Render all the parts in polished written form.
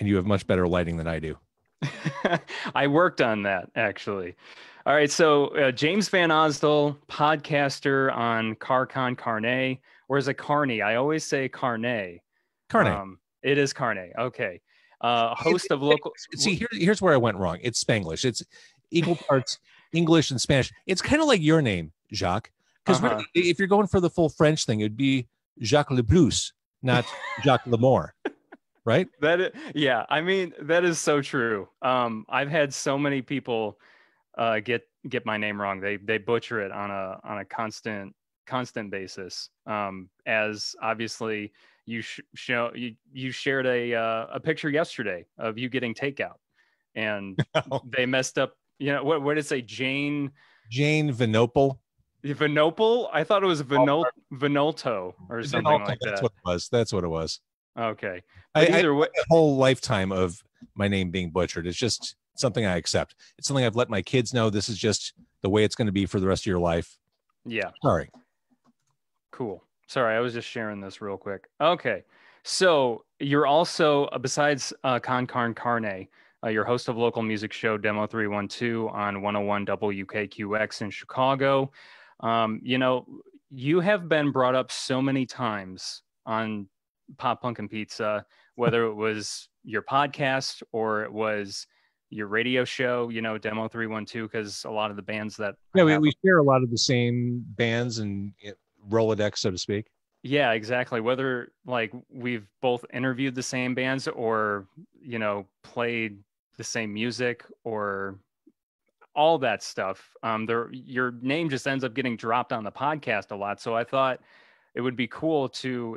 And you have much better lighting than I do. I worked on that, actually. All right, so James Van Osdol, podcaster on Car Con Carne, or is it Carney? I always say Carne. Carne. It is Carne. Okay. Host of local. See, here's where I went wrong. It's Spanglish. It's equal parts English and Spanish. It's kind of like your name, Jacques. Because really, if you're going for the full French thing, it'd be Jacques Le Plus, not Jacques LaMore. Right? Yeah. I mean, that is so true. I've had so many people get my name wrong. They butcher it on a constant basis. As obviously you shared a picture yesterday of you getting takeout, and they messed up. You know what did it say? Jane Vinopal. Vinopal? I thought it was Vinolto or something like that. That's what it was. Okay. Either way, the whole lifetime of my name being butchered. It's just something I accept. It's something I've let my kids know. This is just the way it's going to be for the rest of your life. Yeah. Sorry. Cool. Sorry, I was just sharing this real quick. Okay. So you're also, besides Con Carne, you're host of local music show Demo 312 on 101 WKQX in Chicago. You have been brought up so many times on Pop Punk and Pizza, whether it was your podcast or it was your radio show, Demo 312, because a lot of the bands that we share a lot of the same bands and Rolodex, so to speak. Yeah, exactly. Whether like we've both interviewed the same bands or played the same music or all that stuff, your name just ends up getting dropped on the podcast a lot. So I thought it would be cool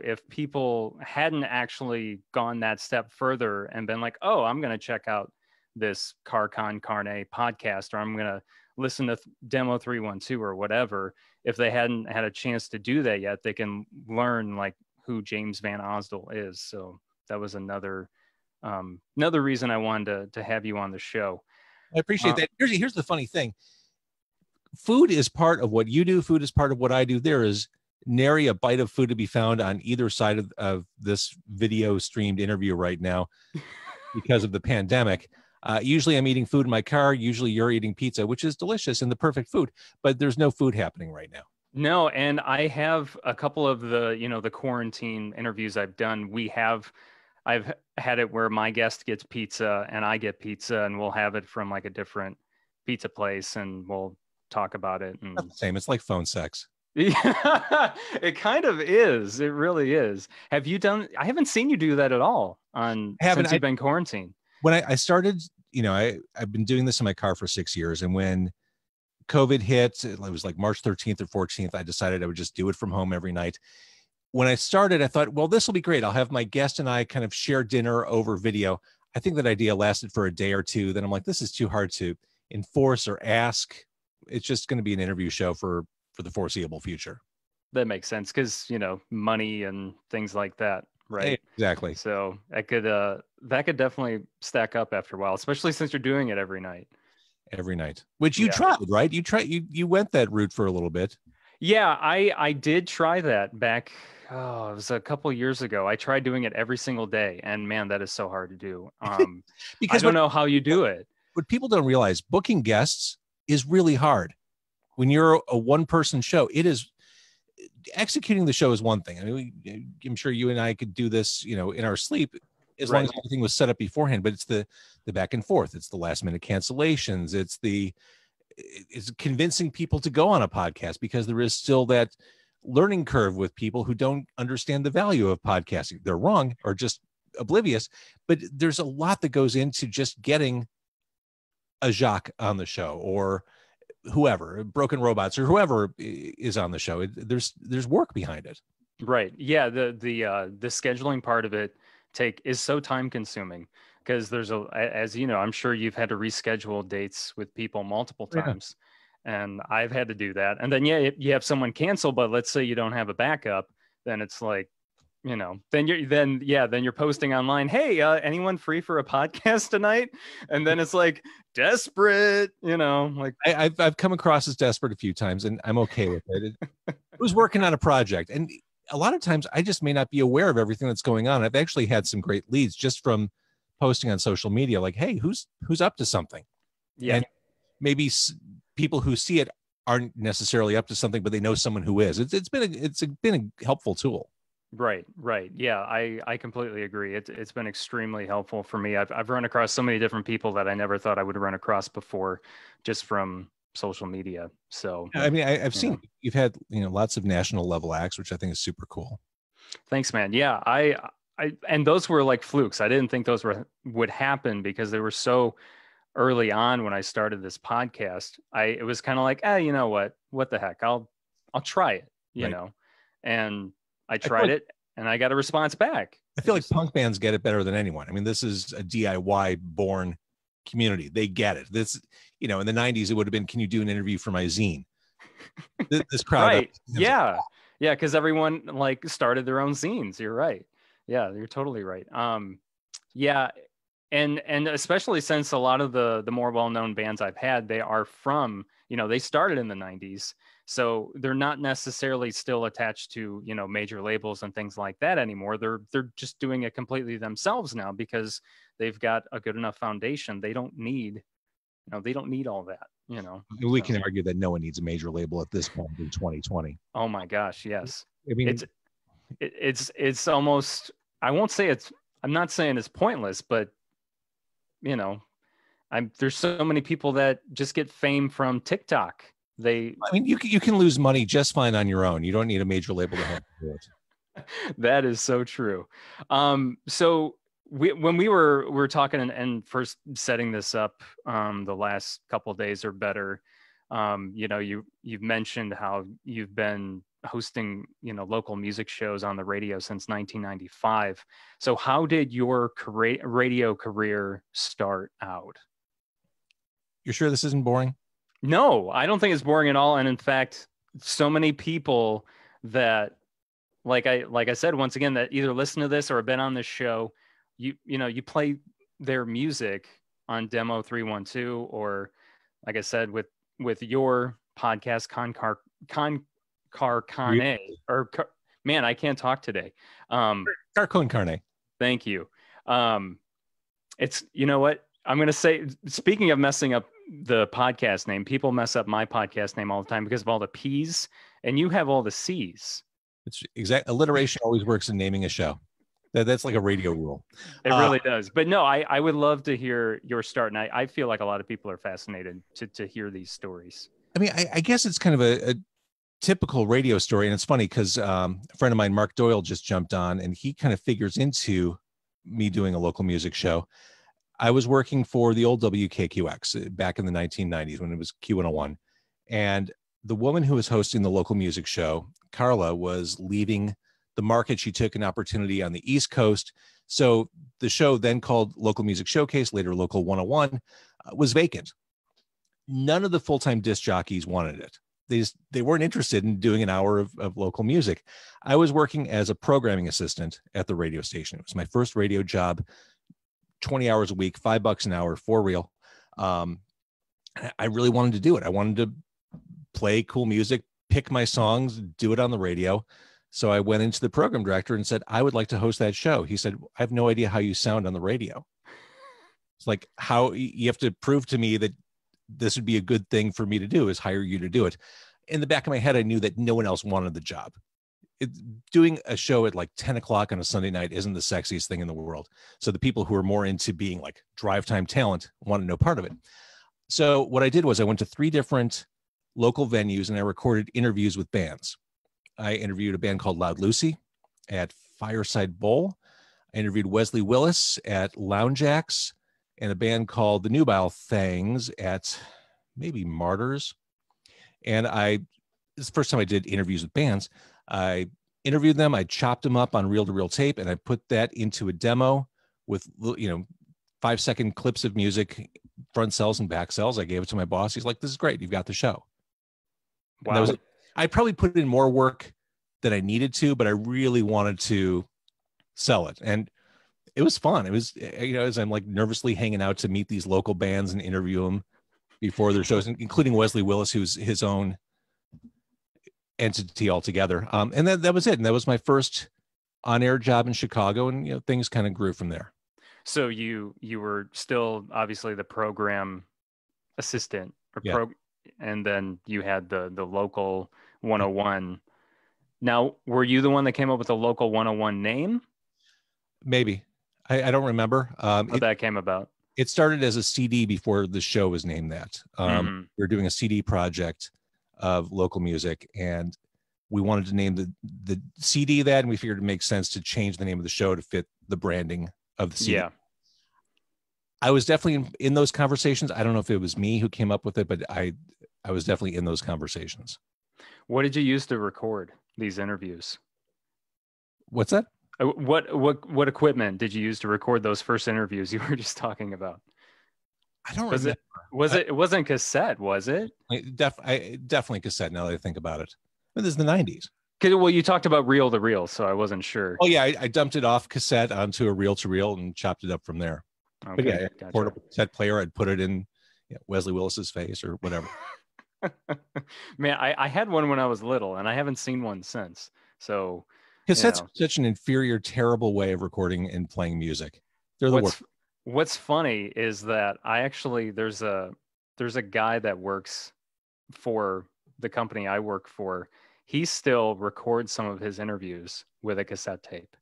if people hadn't actually gone that step further and been like, oh, I'm going to check out this Car Con Carne podcast, or I'm going to listen to Demo 312 or whatever. If they hadn't had a chance to do that yet, they can learn like who James Van Osdol is. So that was another reason I wanted to have you on the show. I appreciate that. Here's the funny thing. Food is part of what you do. Food is part of what I do. There is nary a bite of food to be found on either side of this video streamed interview right now because of the pandemic. Usually I'm eating food in my car. Usually you're eating pizza, which is delicious and the perfect food, but there's no food happening right now. No. And I have a couple of the quarantine interviews I've done. I've had it where my guest gets pizza and I get pizza, and we'll have it from like a different pizza place and we'll talk about it. And not the same. It's like phone sex. Yeah, it kind of is. It really is. Have you done? I haven't seen you do that at all since you've been quarantined. When I started, I've been doing this in my car for 6 years. And when COVID hit, it was like March 13th or 14th, I decided I would just do it from home every night. When I started, I thought, well, this will be great. I'll have my guest and I kind of share dinner over video. I think that idea lasted for a day or two. Then I'm like, this is too hard to enforce or ask. It's just going to be an interview show for the foreseeable future. That makes sense because, money and things like that. Right. Exactly. So that could definitely stack up after a while, especially since you're doing it every night. Which you tried, right? You went that route for a little bit. Yeah, I did try that back. Oh, it was a couple years ago. I tried doing it every single day, and man, that is so hard to do. Because I don't know how you do it. What people don't realize, booking guests is really hard. When you're a one-person show, it is. Executing the show is one thing. I mean, I'm sure you and I could do this, in our sleep, as long as everything was set up beforehand. But it's the back and forth. It's the last-minute cancellations. It's convincing people to go on a podcast, because there is still that learning curve with people who don't understand the value of podcasting. They're wrong or just oblivious, but there's a lot that goes into just getting a Jacques on the show, or whoever, Broken Robots, or whoever is on the show. There's work behind it. Right. Yeah. The scheduling part of it is so time consuming, because as you know, I'm sure you've had to reschedule dates with people multiple times. Yeah. And I've had to do that. And then, you have someone cancel, but let's say you don't have a backup, then it's like, then you're posting online, hey, anyone free for a podcast tonight? And then it's like desperate, like I've come across as desperate a few times, and I'm okay with it. It was working on a project, and a lot of times I just may not be aware of everything that's going on. I've actually had some great leads just from posting on social media, like, hey, who's up to something? Yeah. And maybe people who see it aren't necessarily up to something, but they know someone who is. It's been a helpful tool. Right. Yeah, I completely agree. It's been extremely helpful for me. I've run across so many different people that I never thought I would run across before, just from social media. So, I mean, I've seen you've had lots of national level acts, which I think is super cool. Thanks, man. Yeah, and those were like flukes. I didn't think those would happen because they were so early on when I started this podcast. It was kind of like, you know what the heck? I'll try it, you know. And I tried it and I got a response back. I feel like punk bands get it better than anyone. I mean, this is a DIY born community. They get it. This, in the 90s, it would have been, can you do an interview for my zine? This crowd. Right. Yeah. Yeah. Cause everyone like started their own zines. You're right. Yeah. You're totally right. Yeah. And especially since a lot of the more well-known bands I've had, they are from, they started in the 90s. So they're not necessarily still attached to, major labels and things like that anymore. They're just doing it completely themselves now because they've got a good enough foundation. They don't need, they don't need all that, We can argue that no one needs a major label at this point in 2020. Oh my gosh. Yes. I mean, it's almost, I'm not saying it's pointless, but there's so many people that just get fame from TikTok. You can lose money just fine on your own. You don't need a major label to help you do it. That is so true. So when we were talking and first setting this up, the last couple of days or better, you've mentioned how you've been hosting, local music shows on the radio since 1995. So how did your radio career start out? You're sure this isn't boring? No, I don't think it's boring at all. And in fact, so many people that, like I said, once again, that either listen to this or have been on this show, you play their music on Demo 312, or like I said, with your podcast, Car Carne, man, I can't talk today. Car Con Carne. Thank you. It's, what I'm going to say, speaking of messing up the podcast name, people mess up my podcast name all the time because of all the P's, and you have all the C's. It's exact. Alliteration always works in naming a show. That's like a radio rule. It really does. But no, I would love to hear your start. And I feel like a lot of people are fascinated to hear these stories. I mean, I guess it's kind of a typical radio story. And it's funny because a friend of mine, Mark Doyle, just jumped on, and he kind of figures into me doing a local music show. I was working for the old WKQX back in the 1990s when it was Q101. And the woman who was hosting the local music show, Carla, was leaving the market. She took an opportunity on the East Coast. So the show, then called Local Music Showcase, later Local 101, was vacant. None of the full-time disc jockeys wanted it. They weren't interested in doing an hour of local music. I was working as a programming assistant at the radio station. It was my first radio job, 20 hours a week, $5 an hour, for real. I really wanted to do it. I wanted to play cool music, pick my songs, do it on the radio. So I went into the program director and said, I would like to host that show. He said, I have no idea how you sound on the radio. It's like, how you have to prove to me that this would be a good thing for me to do, is hire you to do it. In the back of my head, I knew that no one else wanted the job. Doing a show at like 10 o'clock on a Sunday night isn't the sexiest thing in the world. So the people who are more into being like drive time talent wanted no part of it. So what I did was I went to 3 different local venues and I recorded interviews with bands. I interviewed a band called Loud Lucy at Fireside Bowl. I interviewed Wesley Willis at Lounge Acts, and a band called the Nubile Thangs at maybe Martyrs. And this is the first time I did interviews with bands. I interviewed them, I chopped them up on reel-to-reel tape, and I put that into a demo with 5-second clips of music, front cells and back cells. I gave it to my boss. He's like, this is great. You've got the show. Wow. I probably put in more work than I needed to, but I really wanted to sell it. And it was fun. It was, as I'm like nervously hanging out to meet these local bands and interview them before their shows, including Wesley Willis, who's his own entity altogether. And that was it. And that was my first on-air job in Chicago. And, things kind of grew from there. So you were still obviously the program assistant or Yeah, and then you had the local 101. Now, were you the one that came up with the local 101 name? maybe. I don't remember. How that came about? It started as a CD before the show was named that. Hmm. We were doing a CD project of local music, and we wanted to name the CD that, and we figured it makes sense to change the name of the show to fit the branding of the CD. Yeah. I was definitely in those conversations. I don't know if it was me who came up with it, but I was definitely in those conversations. What did you use to record these interviews? What's that? What equipment did you use to record those first interviews you were just talking about? I don't Was remember. it wasn't cassette, was it? Definitely cassette. Now that I think about it, but this is the '90s. Well, you talked about reel to reel, so I wasn't sure. Oh yeah, I dumped it off cassette onto a reel to reel and chopped it up from there. Okay, but yeah, gotcha. portable cassette player. I'd put it in Wesley Willis's face or whatever. Man, I had one when I was little, and I haven't seen one since. So Cassettes are such an inferior, terrible way of recording and playing music. They're the worst. What's funny is that I actually there's a guy that works for the company I work for. He still records some of his interviews with a cassette tape.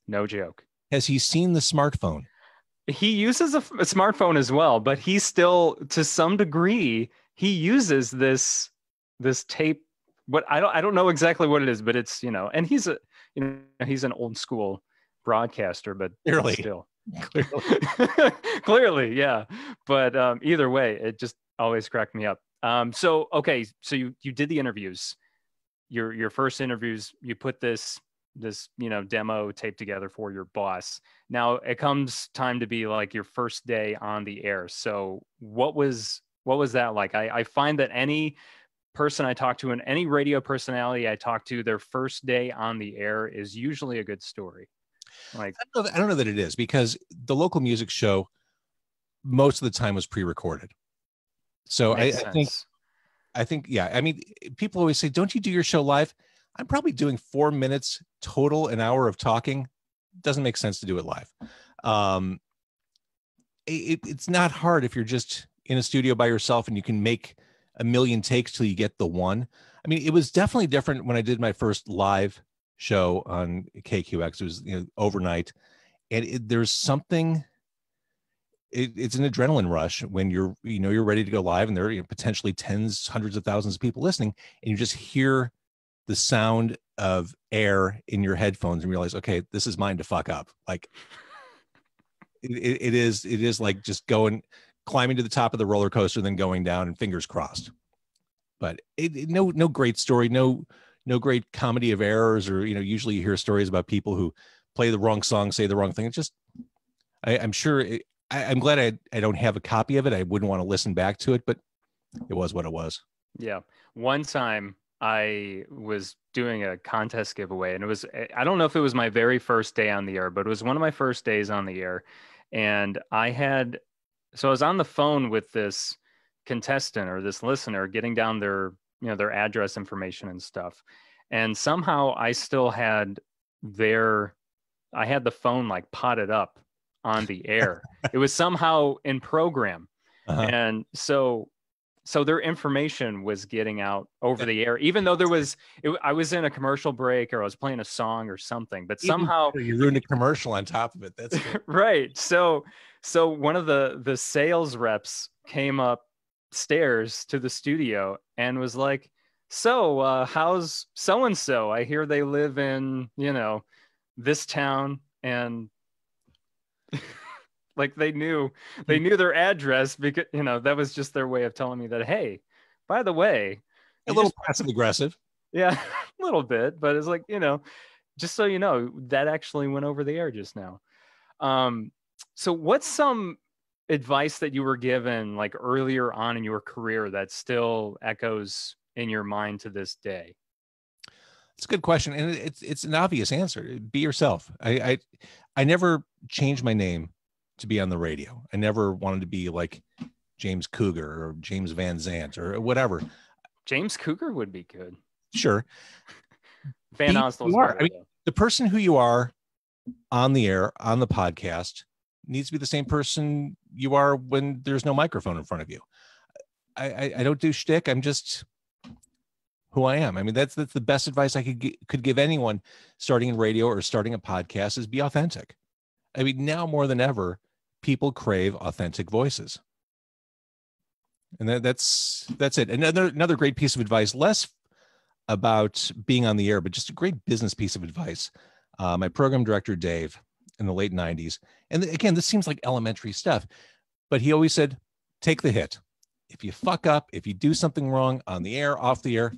No joke. Has he seen the smartphone? He uses a smartphone as well, but he still, to some degree, he uses this tape. But I don't know exactly what it is, but it's, and he's he's an old school broadcaster, but Clearly. still. Clearly, yeah. But either way, it just always cracked me up. So you did the interviews, your first interviews, you put this demo tape together for your boss. Now it comes time to be like your first day on the air. So what was that like? I find that any person I talk to and any radio personality I talk to, their first day on the air is usually a good story. Like, I don't know that it is, because the local music show most of the time was pre-recorded. So I think, yeah. I mean, people always say, don't you do your show live? I'm probably doing 4 minutes total, an hour of talking. Doesn't make sense to do it live. It's not hard if you're just in a studio by yourself and you can make a million takes till you get the one. I mean, it was definitely different when I did my first live show on KQX. It was overnight, and there's something. It's an adrenaline rush when you're ready to go live, and there are potentially tens, hundreds of thousands of people listening, and you just hear the sound of air in your headphones and realize, okay, this is mine to fuck up. Like it is like just climbing to the top of the roller coaster, then going down and fingers crossed. But no great story, no great comedy of errors, or usually you hear stories about people who play the wrong song, say the wrong thing. It's just, I'm sure I'm glad I don't have a copy of it. I wouldn't want to listen back to it, but it was what it was. Yeah. One time I was doing a contest giveaway, and I don't know if it was my very first day on the air, but it was one of my first days on the air. And I was on the phone with this contestant or this listener, getting down their address information and stuff. And somehow I still had I had the phone like potted up on the air. It was somehow in program. Uh-huh. And so their information was getting out over the air, even though I was in a commercial break or I was playing a song or something, but somehow you ruined a commercial on top of it. That's right. So one of the sales reps came upstairs to the studio and was like, so how's so-and-so? I hear they live in, this town, and like they knew their address, because that was just their way of telling me that, hey, by the way, a little passive aggressive. Yeah, a little bit, but it's like, just so you know, that actually went over the air just now. So what's some advice that you were given like earlier on in your career that still echoes in your mind to this day? It's a good question, and it's an obvious answer. Be yourself. I never changed my name to be on the radio. I never wanted to be like James Cougar or James Van Zant or whatever. James Cougar would be good. Sure. Van Ostel's better, the person who you are on the air, on the podcast, needs to be the same person you are when there's no microphone in front of you. I don't do shtick. I'm just who I am. I mean, that's the best advice I could give anyone starting in radio or starting a podcast is be authentic. I mean, now more than ever, people crave authentic voices. And that's it. Another great piece of advice, less about being on the air, but just a great business piece of advice. My program director, Dave, in the late 90s. And again, this seems like elementary stuff, but he always said, take the hit. If you fuck up, if you do something wrong on the air, off the air,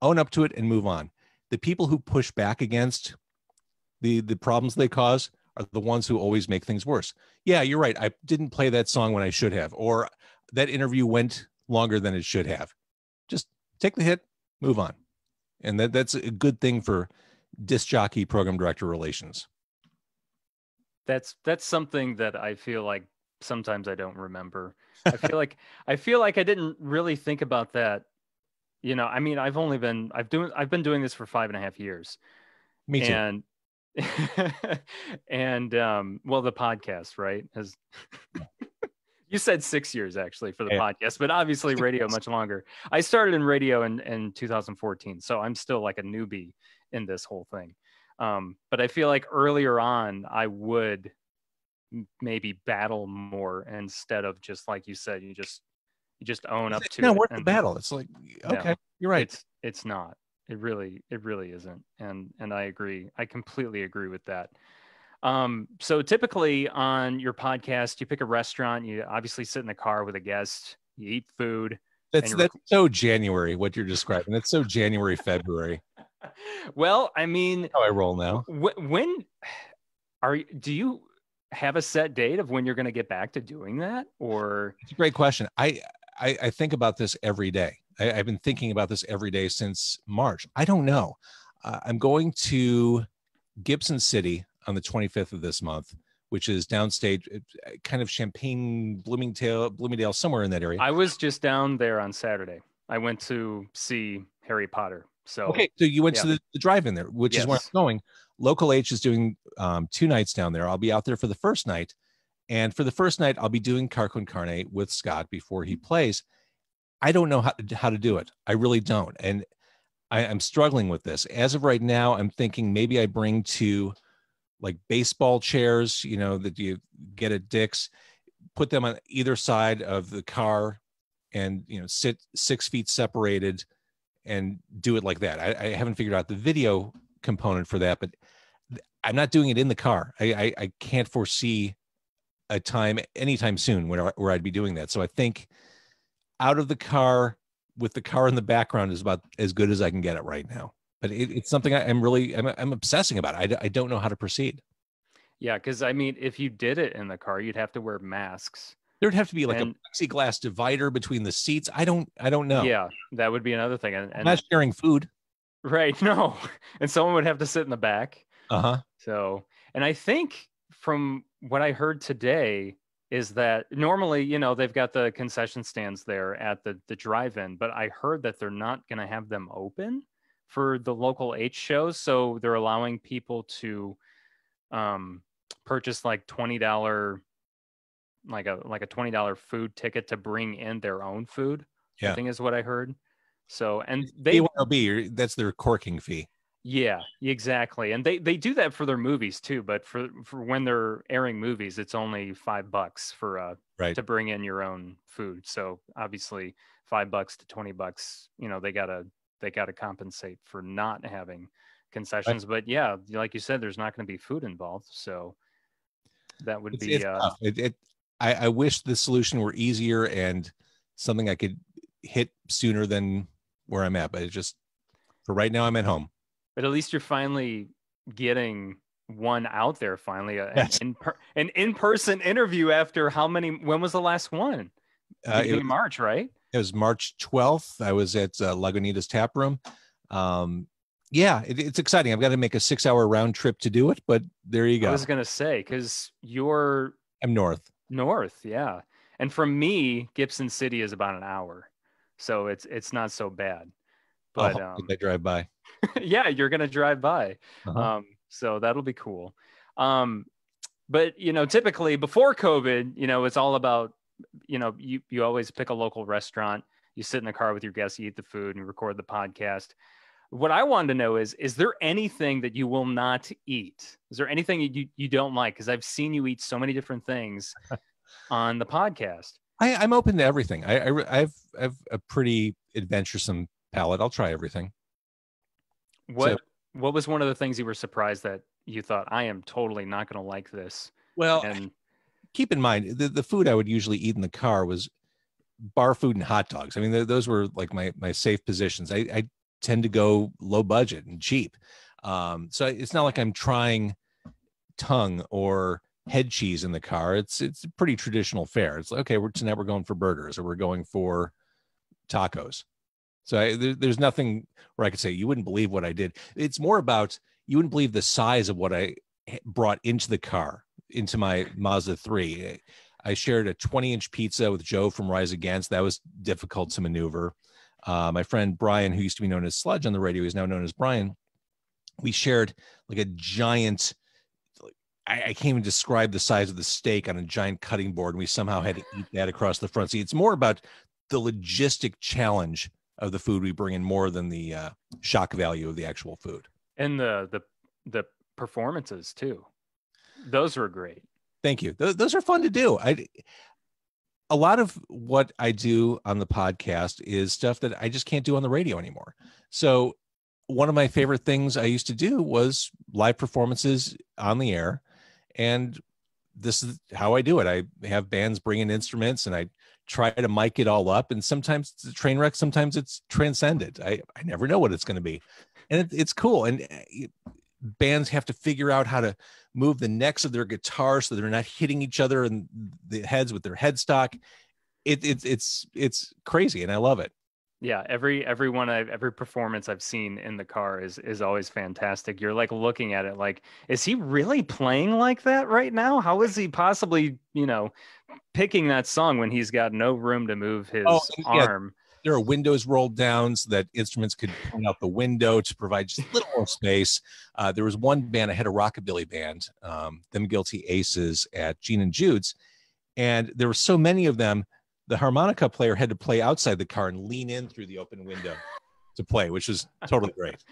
own up to it and move on. The people who push back against the problems they cause are the ones who always make things worse. Yeah, you're right. I didn't play that song when I should have, or that interview went longer than it should have. Just take the hit, move on. And that's a good thing for disc jockey program director relations. That's something that I feel like sometimes I don't remember. I feel like I didn't really think about that. You know, I mean, I've been doing this for 5.5 years. Me too. And well, the podcast, right? Has you said 6 years actually for the podcast, but obviously radio much longer. I started in radio in 2014, so I'm still like a newbie in this whole thing. But I feel like earlier on I would maybe battle more instead of just like you said, you just own up to it. No, worth the battle. It's like, okay, no, you're right. It's not. It really isn't. And I agree. I completely agree with that. So typically on your podcast, you pick a restaurant, you obviously sit in the car with a guest, you eat food. That's so January, what you're describing. That's so January, February. Well, I mean, how I roll now. Do you have a set date of when you're going to get back to doing that? Or it's a great question. I think about this every day. I've been thinking about this every day since March. I don't know. I'm going to Gibson City on the 25th of this month, which is downstate, kind of Champaign, Bloomingdale, somewhere in that area. I was just down there on Saturday. I went to see Harry Potter. So okay, so you went to the drive-in there, which is where I'm going. Local H is doing 2 nights down there. I'll be out there for the first night. And for the first night, I'll be doing Car Con Carne with Scott before he plays. I don't know how to do it. I really don't. And I'm struggling with this. As of right now, I'm thinking maybe I bring 2 like baseball chairs, you know, that you get at Dick's, put them on either side of the car and, you know, sit 6 feet separated and do it like that. I haven't figured out the video component for that, but I'm not doing it in the car. I can't foresee a time anytime soon where I'd be doing that. So I think out of the car with the car in the background is about as good as I can get it right now. But it's something I'm obsessing about. I don't know how to proceed. Yeah, because I mean, if you did it in the car, you'd have to wear masks. There'd have to be like a plexiglass divider between the seats. I don't know. Yeah, that would be another thing. And I'm not sharing food. Right. No. And someone would have to sit in the back. Uh-huh. So, and I think from what I heard today is that normally, you know, they've got the concession stands there at the drive-in, but I heard that they're not going to have them open for the local H shows. So they're allowing people to purchase like $20, like a $20 food ticket to bring in their own food. Yeah. I think is what I heard. So, and that's their corking fee. Yeah, exactly. And they do that for their movies too, but for when they're airing movies, it's only $5 for to bring in your own food. So obviously $5 to $20, you know, they gotta compensate for not having concessions. Right. But yeah, like you said, there's not going to be food involved. So that would be tough. I wish the solution were easier and something I could hit sooner than where I'm at, but it's just for right now I'm at home. But at least you're finally getting one out there finally, an in-person interview after when was the last one? In March, right? It was March 12th. I was at Lagunitas Tap Room. Yeah, it's exciting. I've got to make a 6-hour round trip to do it, but there you go. I was going to say, because I'm north. Yeah. And from me, Gibson City is about an hour. So it's not so bad. But I drive by. Yeah, you're going to drive by. Uh-huh. So that'll be cool. But, typically before COVID, it's all about, you always pick a local restaurant, you sit in the car with your guests, you eat the food and you record the podcast. What I wanted to know is there anything that you will not eat? Is there anything you don't like? Because I've seen you eat so many different things on the podcast. I'm open to everything. I've a pretty adventuresome palate. I'll try everything. What was one of the things you were surprised that you thought, I am totally not going to like this? Well, and keep in mind the food I would usually eat in the car was bar food and hot dogs. I mean, those were like my safe positions. I tend to go low budget and cheap. So it's not like I'm trying tongue or head cheese in the car. It's a pretty traditional fare. It's like, okay, now we're going for burgers or we're going for tacos. So there's nothing where I could say, you wouldn't believe what I did. It's more about, you wouldn't believe the size of what I brought into the car, into my Mazda 3. I shared a 20-inch pizza with Joe from Rise Against. That was difficult to maneuver. My friend Brian, who used to be known as Sludge on the radio, is now known as Brian. We shared like a giant, I can't even describe the size of the steak on a giant cutting board, and we somehow had to eat that across the front seat. It's more about the logistic challenge of the food we bring in more than the shock value of the actual food. And the performances too. Those were great. Thank you. Those are fun to do. A lot of what I do on the podcast is stuff that I just can't do on the radio anymore. So one of my favorite things I used to do was live performances on the air. And this is how I do it. I have bands bring in instruments and I try to mic it all up. And sometimes it's a train wreck. Sometimes it's transcendent. I never know what it's going to be. And it's cool. And bands have to figure out how to move the necks of their guitars so they're not hitting each other in the heads with their headstock. It's crazy. And I love it. Yeah, every performance I've seen in the car is always fantastic. You're like looking at it like, is he really playing like that right now? How is he possibly, picking that song when he's got no room to move his arm? There are windows rolled down so that instruments could point out the window to provide just a little more space. There was one band, I had a rockabilly band, Them Guilty Aces at Gene and Jude's, and there were so many of them, the harmonica player had to play outside the car and lean in through the open window to play, which is totally great.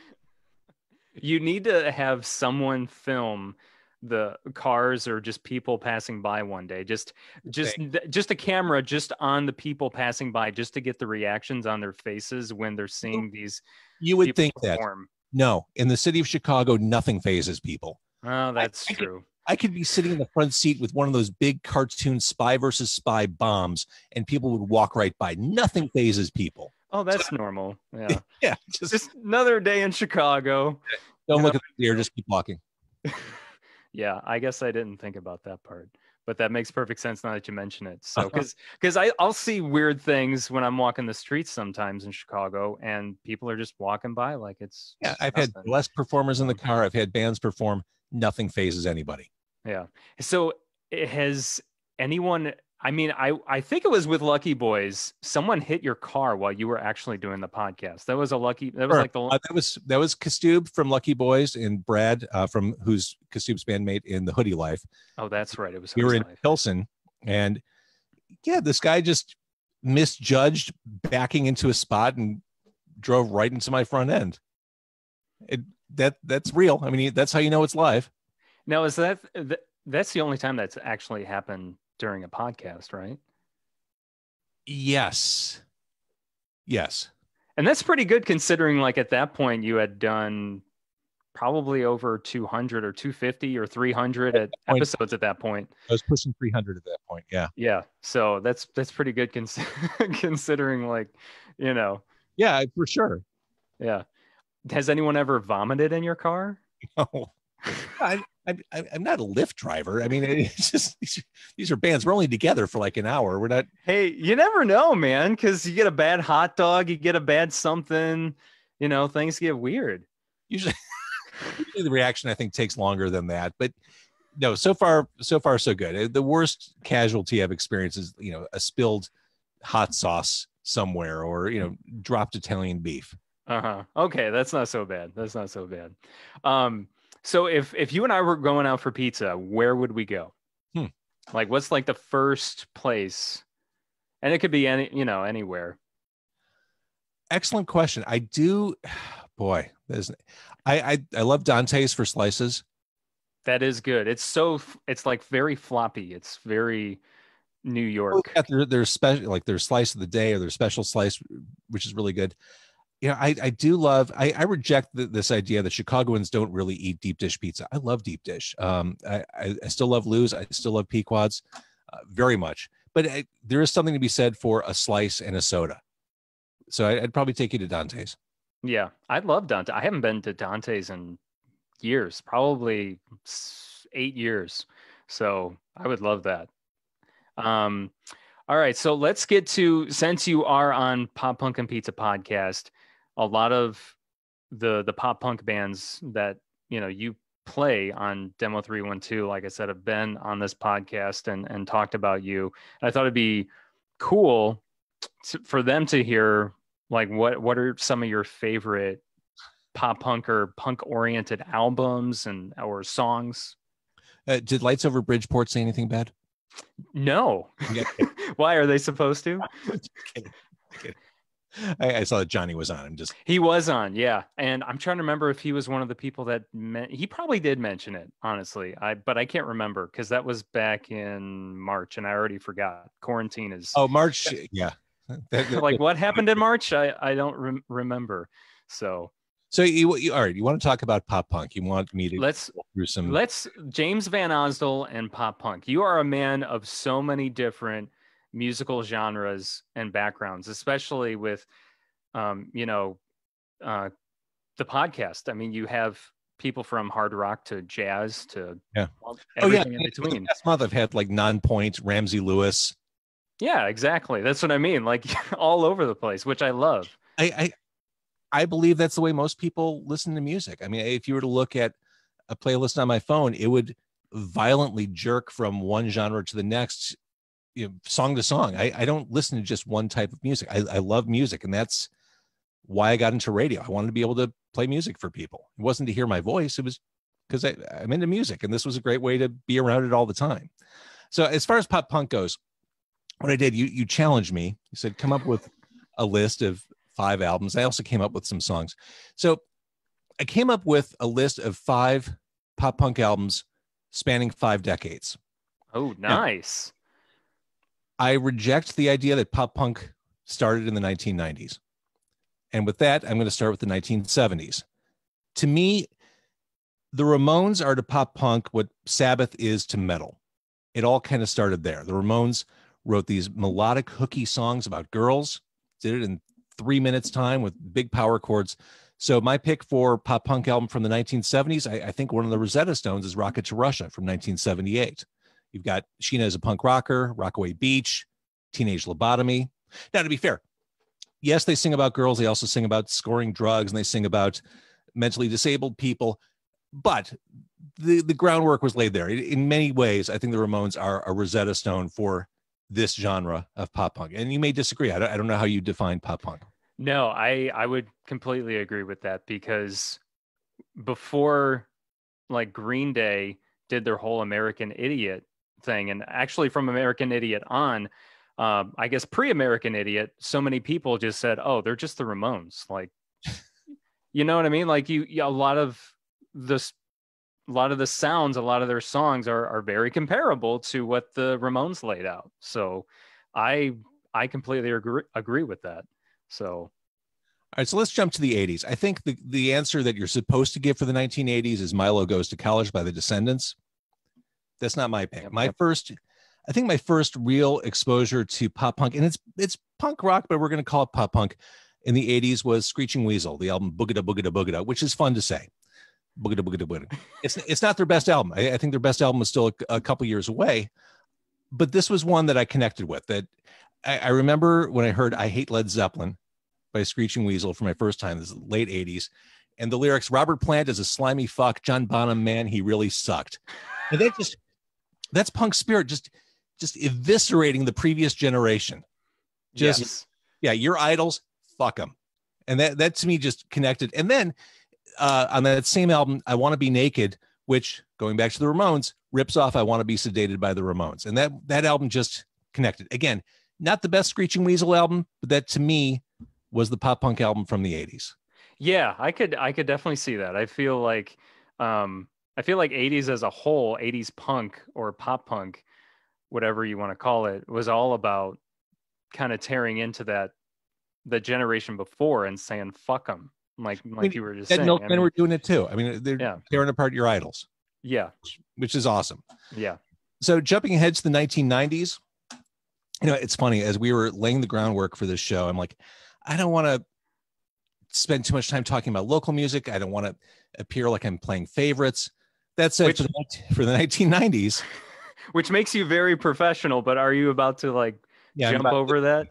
You need to have someone film the cars or just people passing by one day. Just a camera just on the people passing by, just to get the reactions on their faces when they're seeing these. You would think perform. That. No, in the city of Chicago, nothing phases people. Oh, that's true. I could be sitting in the front seat with one of those big cartoon spy versus spy bombs, and people would walk right by. Nothing phases people. Oh, that's normal. Yeah. Yeah. Just another day in Chicago. Don't look at the deer, just keep walking. Yeah, I guess I didn't think about that part, but that makes perfect sense now that you mention it. So, because I'll see weird things when I'm walking the streets sometimes in Chicago, and people are just walking by like it's. Yeah, I've had less performers in the car. I've had bands perform. Nothing phases anybody. Yeah. So has anyone? I mean, I think it was with Lucky Boys. Someone hit your car while you were actually doing the podcast. That was like the that was Kastube from Lucky Boys and Brad from who's Kastube's bandmate in the Hoodie Life. Oh, that's right. It was. We were in Pilsen, and yeah, this guy just misjudged backing into a spot and drove right into my front end. That's real. I mean, that's how you know it's live. Now, is that's the only time that's actually happened during a podcast, right? Yes. And that's pretty good considering, like, at that point you had done probably over 200 or 250 or 300 episodes at that point. I was pushing 300 at that point. Yeah. So that's pretty good considering, like, Yeah, for sure. Yeah. Has anyone ever vomited in your car? No. I'm not a Lyft driver. I mean, it's just these are bands. We're only together for like an hour. We're not. Hey, you never know, man, because you get a bad hot dog, you get a bad something, things get weird. Usually the reaction, I think, takes longer than that. But no, so far so good. The worst casualty I've experienced is a spilled hot sauce somewhere, or dropped Italian beef. Okay, that's not so bad. So if you and I were going out for pizza, where would we go? Hmm. Like, what's like the first place? And it could be anywhere. Excellent question. I do, boy, I love Dante's for slices. That is good. It's like very floppy. It's very New Oh, York. yeah, their special, like their slice of the day or their special slice, which is really good. Yeah, I do love. I reject this idea that Chicagoans don't really eat deep dish pizza. I love deep dish. I still love Lou's. I still love Pequod's very much. But there is something to be said for a slice and a soda. So I'd probably take you to Dante's. Yeah, I love Dante. I haven't been to Dante's in years, probably 8 years. So I would love that. Um, all right, so let's get to, since you are on Pop Punk and Pizza podcast, a lot of the pop punk bands that you play on Demo 312, like I said, have been on this podcast and talked about you. And I thought it'd be cool for them to hear like what are some of your favorite pop punk or punk oriented albums and or songs. Did Lights Over Bridgeport say anything bad? No. Yeah. Why are they supposed to? Kidding. I saw that Johnny was on. He was on, yeah. And I'm trying to remember if he was one of the people that he probably did mention it, honestly. But I can't remember because that was back in March and I already forgot. Quarantine is March. Yeah. Like what happened in March? I don't remember. So you all right? You want to talk about pop punk? You want me to let's James Van Osdol and pop punk. You are a man of so many different musical genres and backgrounds, especially with the podcast. I mean, you have people from hard rock to jazz to everything in between. Last month I've had like Non-Point, Ramsey Lewis. Yeah, exactly. That's what I mean. Like all over the place, which I love. I believe that's the way most people listen to music. I mean, if you were to look at a playlist on my phone, it would violently jerk from one genre to the next, song to song. I don't listen to just one type of music. I love music, and that's why I got into radio. I wanted to be able to play music for people. It wasn't to hear my voice. It was because I'm into music, and this was a great way to be around it all the time. So as far as pop punk goes, what I did, you challenged me. You said, come up with a list of 5 albums. I also came up with some songs. So I came up with a list of 5 pop punk albums spanning 5 decades. Oh, nice. Now, I reject the idea that pop punk started in the 1990s. And with that, I'm going to start with the 1970s. To me, the Ramones are to pop punk what Sabbath is to metal. It all kind of started there. The Ramones wrote these melodic, hooky songs about girls, did it in 3 minutes time with big power chords. So my pick for pop punk album from the 1970s, I think one of the Rosetta Stones is Rocket to Russia from 1978. You've got Sheena as a Punk Rocker, Rockaway Beach, Teenage Lobotomy. Now, to be fair, yes, they sing about girls. They also sing about scoring drugs, and they sing about mentally disabled people. But the groundwork was laid there. In many ways, I think the Ramones are a Rosetta Stone for this genre of pop punk. And you may disagree. I don't know how you define pop punk. No, I would completely agree with that, because before like Green Day did their whole American Idiot thing, and actually from American Idiot on, I guess pre-American Idiot, so many people just said, oh, they're just the Ramones. Like, you know what I mean? Like a lot of the sounds, a lot of their songs are very comparable to what the Ramones laid out. So I completely agree with that. So, all right, so let's jump to the 80s. I think the answer that you're supposed to give for the 1980s is Milo Goes to College by the Descendants. That's not my pick. My first real exposure to pop punk, and it's punk rock, but we're going to call it pop punk, in the 80s was Screeching Weasel, the album Boogada Boogada Boogada, which is fun to say. Boogada Boogada Boogada. It's not their best album. I think their best album is still a couple years away, but this was one that I connected with. That I remember when I heard I Hate Led Zeppelin by Screeching Weasel for my first time, this is late 80s, and the lyrics, Robert Plant is a slimy fuck, John Bonham, man, he really sucked. And that's punk spirit, just eviscerating the previous generation. Just, yes. Yeah, your idols, fuck them. And that to me just connected. And then on that same album, I Want to Be Naked, which, going back to the Ramones, rips off I Want to Be Sedated by the Ramones. And that album just connected. Again, not the best Screeching Weasel album, but that to me was the pop punk album from the 80s. Yeah, I could definitely see that. I feel like 80s as a whole, 80s punk or pop punk, whatever you want to call it, was all about kind of tearing into the generation before and saying fuck them, like you were just saying. Milkmen were doing it too. I mean, they're tearing apart your idols. Yeah, which is awesome. Yeah. So jumping ahead to the 1990s, it's funny, as we were laying the groundwork for this show, I'm like, I don't want to spend too much time talking about local music. I don't want to appear like I'm playing favorites. That said, for the 1990s, which makes you very professional, but are you about to jump over that?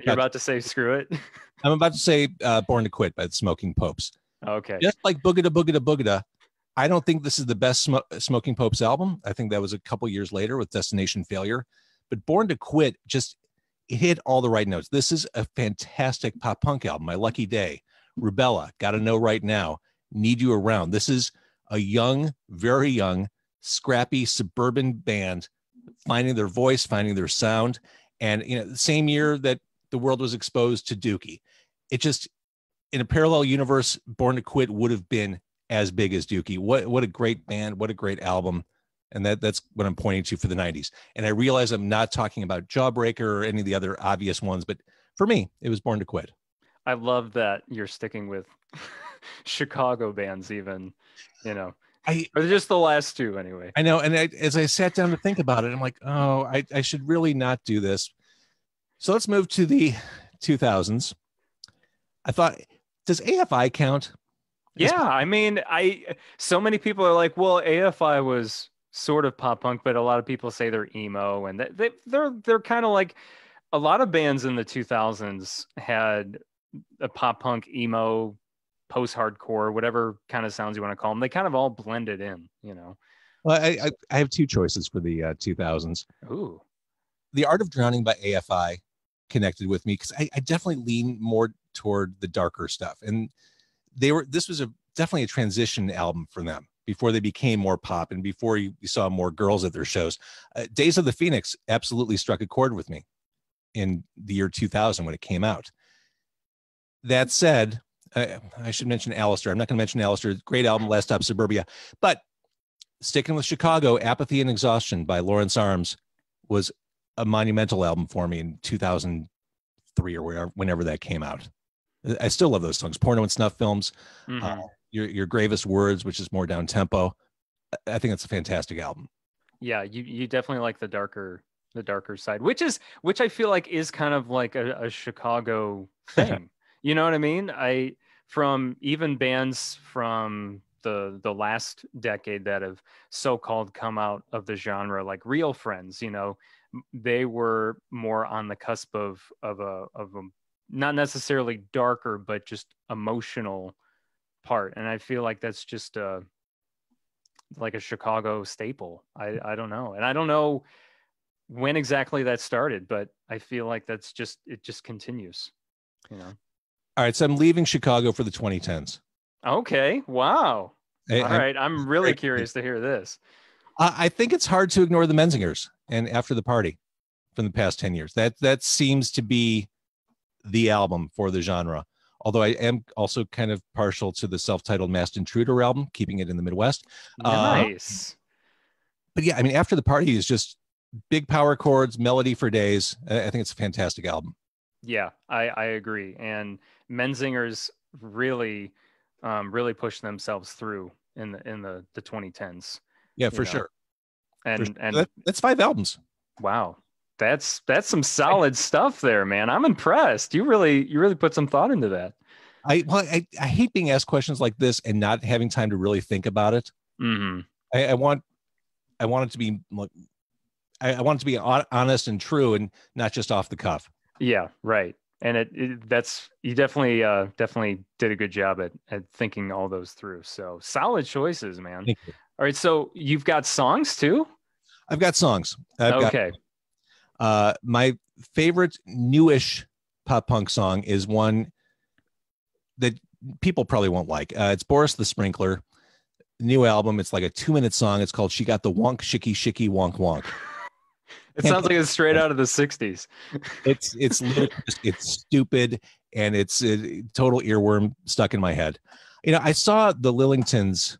You're about to say screw it? I'm about to say Born to Quit by the Smoking Popes. Okay. Just like Boogada Boogada Boogada, I don't think this is the best Smoking Popes album. I think that was a couple years later with Destination Failure. But Born to Quit it hit all the right notes. This is a fantastic pop punk album. My Lucky Day, Rubella, Gotta Know Right Now, Need You Around. This is a young, very young, scrappy suburban band finding their voice, finding their sound. And, the same year that the world was exposed to Dookie, it just, in a parallel universe, Born to Quit would have been as big as Dookie. What a great band. What a great album. And that's what I'm pointing to for the 90s. And I realize I'm not talking about Jawbreaker or any of the other obvious ones, but for me, it was Born to Quit. I love that you're sticking with Chicago bands even, or just the last two anyway. I know. And as I sat down to think about it, I'm like, oh, I should really not do this. So let's move to the 2000s. I thought, does AFI count? Yeah, I mean, so many people are like, well, AFI was sort of pop punk, but a lot of people say they're emo, and they're kind of like a lot of bands in the 2000s had a pop punk, emo, post-hardcore, whatever kind of sounds you want to call them. They kind of all blended in, Well, I have two choices for the 2000s. Ooh. The Art of Drowning by AFI connected with me because I definitely lean more toward the darker stuff, and this was definitely a transition album for them before they became more pop and before you saw more girls at their shows. Days of the Phoenix absolutely struck a chord with me in the year 2000 when it came out. That said, I should mention Alistair. I'm not going to mention Alistair. Great album, Last Stop Suburbia. But sticking with Chicago, Apathy and Exhaustion by Lawrence Arms was a monumental album for me in 2003 or whenever that came out. I still love those songs. Porno and Snuff Films, your Gravest Words, which is more down tempo. I think it's a fantastic album. Yeah, you definitely like the darker side, which I feel like is kind of like a Chicago thing. You know what I mean? From even bands from the last decade that have so-called come out of the genre, like Real Friends, they were more on the cusp of a not necessarily darker, but just emotional part. And I feel like that's just like a Chicago staple. I don't know. And I don't know when exactly that started, but I feel like it just continues, All right. So I'm leaving Chicago for the 2010s. Okay. Wow. All right. I'm really curious to hear this. I think it's hard to ignore the Menzingers and After the Party from the past 10 years. That seems to be the album for the genre. Although I am also kind of partial to the self-titled Masked Intruder album, keeping it in the Midwest. Nice. But yeah, I mean, After the Party is just big power chords, melody for days. I think it's a fantastic album. Yeah, I agree. And Menzingers really pushed themselves through in the 2010s. Yeah, for sure. And that's 5 albums. Wow. That's some solid stuff there, man. I'm impressed. You really put some thought into that. I hate being asked questions like this and not having time to really think about it. Mm-hmm. I want it to be like, I want it to be honest and true and not just off the cuff. Yeah, right. And you definitely did a good job at thinking all those through. So solid choices, man. Thank you. All right. So you've got songs too? I've got songs. Okay. My favorite newish pop punk song is one that people probably won't like. It's Boris the Sprinkler, new album. It's like a 2-minute song. It's called "She Got the Wonk Shicky Shicky Wonk Wonk." It sounds like it's straight out of the 60s. It's ludicrous, it's stupid, and it's a total earworm stuck in my head. I saw the Lillingtons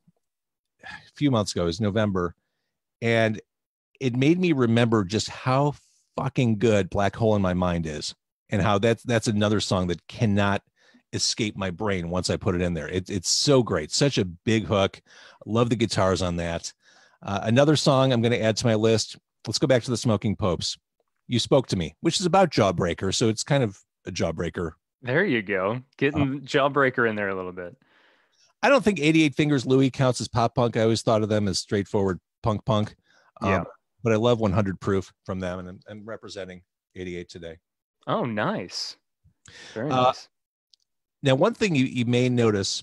a few months ago. It was November, and it made me remember just how fucking good Black Hole in My Mind is, and how that's another song that cannot escape my brain once I put it in there. It's so great, such a big hook. Love the guitars on that. Another song I'm going to add to my list. Let's go back to the Smoking Popes. You Spoke to Me, which is about Jawbreaker, so it's kind of a Jawbreaker. There you go, getting Jawbreaker in there a little bit. I don't think 88 Fingers Louie counts as pop punk. I always thought of them as straightforward punk. Yeah. But I love 100 Proof from them, and I'm representing 88 today. Oh, nice. Very nice. Now, one thing you may notice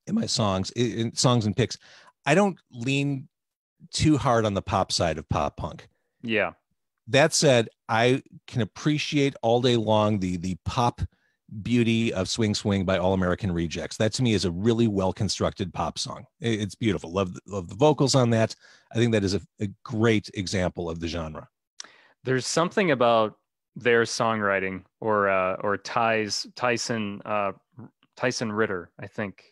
in my songs, in songs and picks, I don't lean too hard on the pop side of pop punk. Yeah. That said, I can appreciate all day long the pop beauty of Swing Swing by All American Rejects. That to me is a really well-constructed pop song. It's beautiful. Love the vocals on that. I think that is a great example of the genre. There's something about their songwriting or Tyson Ritter, I think.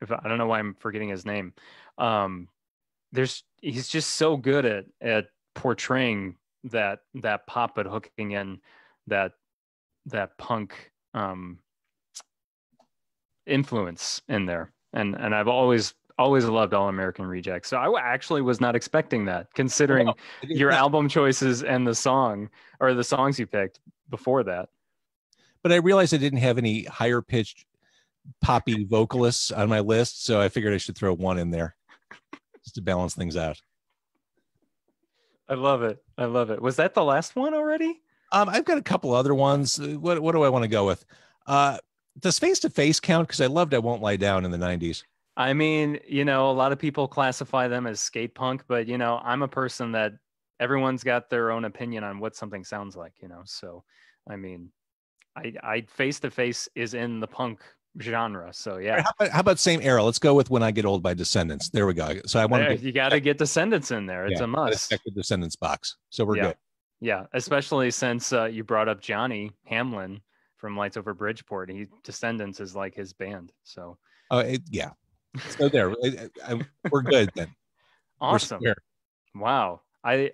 I don't know why I'm forgetting his name. He's just so good at portraying that pop, but hooking in that punk influence in there. And I've always loved All American Rejects. So I actually was not expecting that, considering your album choices and the songs you picked before that. But I realized I didn't have any higher pitched poppy vocalists on my list, so I figured I should throw one in there just to balance things out. I love it. Was that the last one already? I've got a couple other ones. What do I want to go with? Does Face to Face count? Because I loved I Won't Lie Down in the 90s. I mean, a lot of people classify them as skate punk, but I'm a person that everyone's got their own opinion on what something sounds like, so I mean, I Face to Face is in the punk genre, so yeah. How about same era? Let's go with When I Get Old by Descendants. There we go. So you got to get Descendants in there. It's a must. Check the Descendants box, so we're good. Yeah, especially since you brought up Johnny Hamlin from Lights Over Bridgeport. Descendants is like his band, so yeah. So there, we're good then. Awesome. Wow. I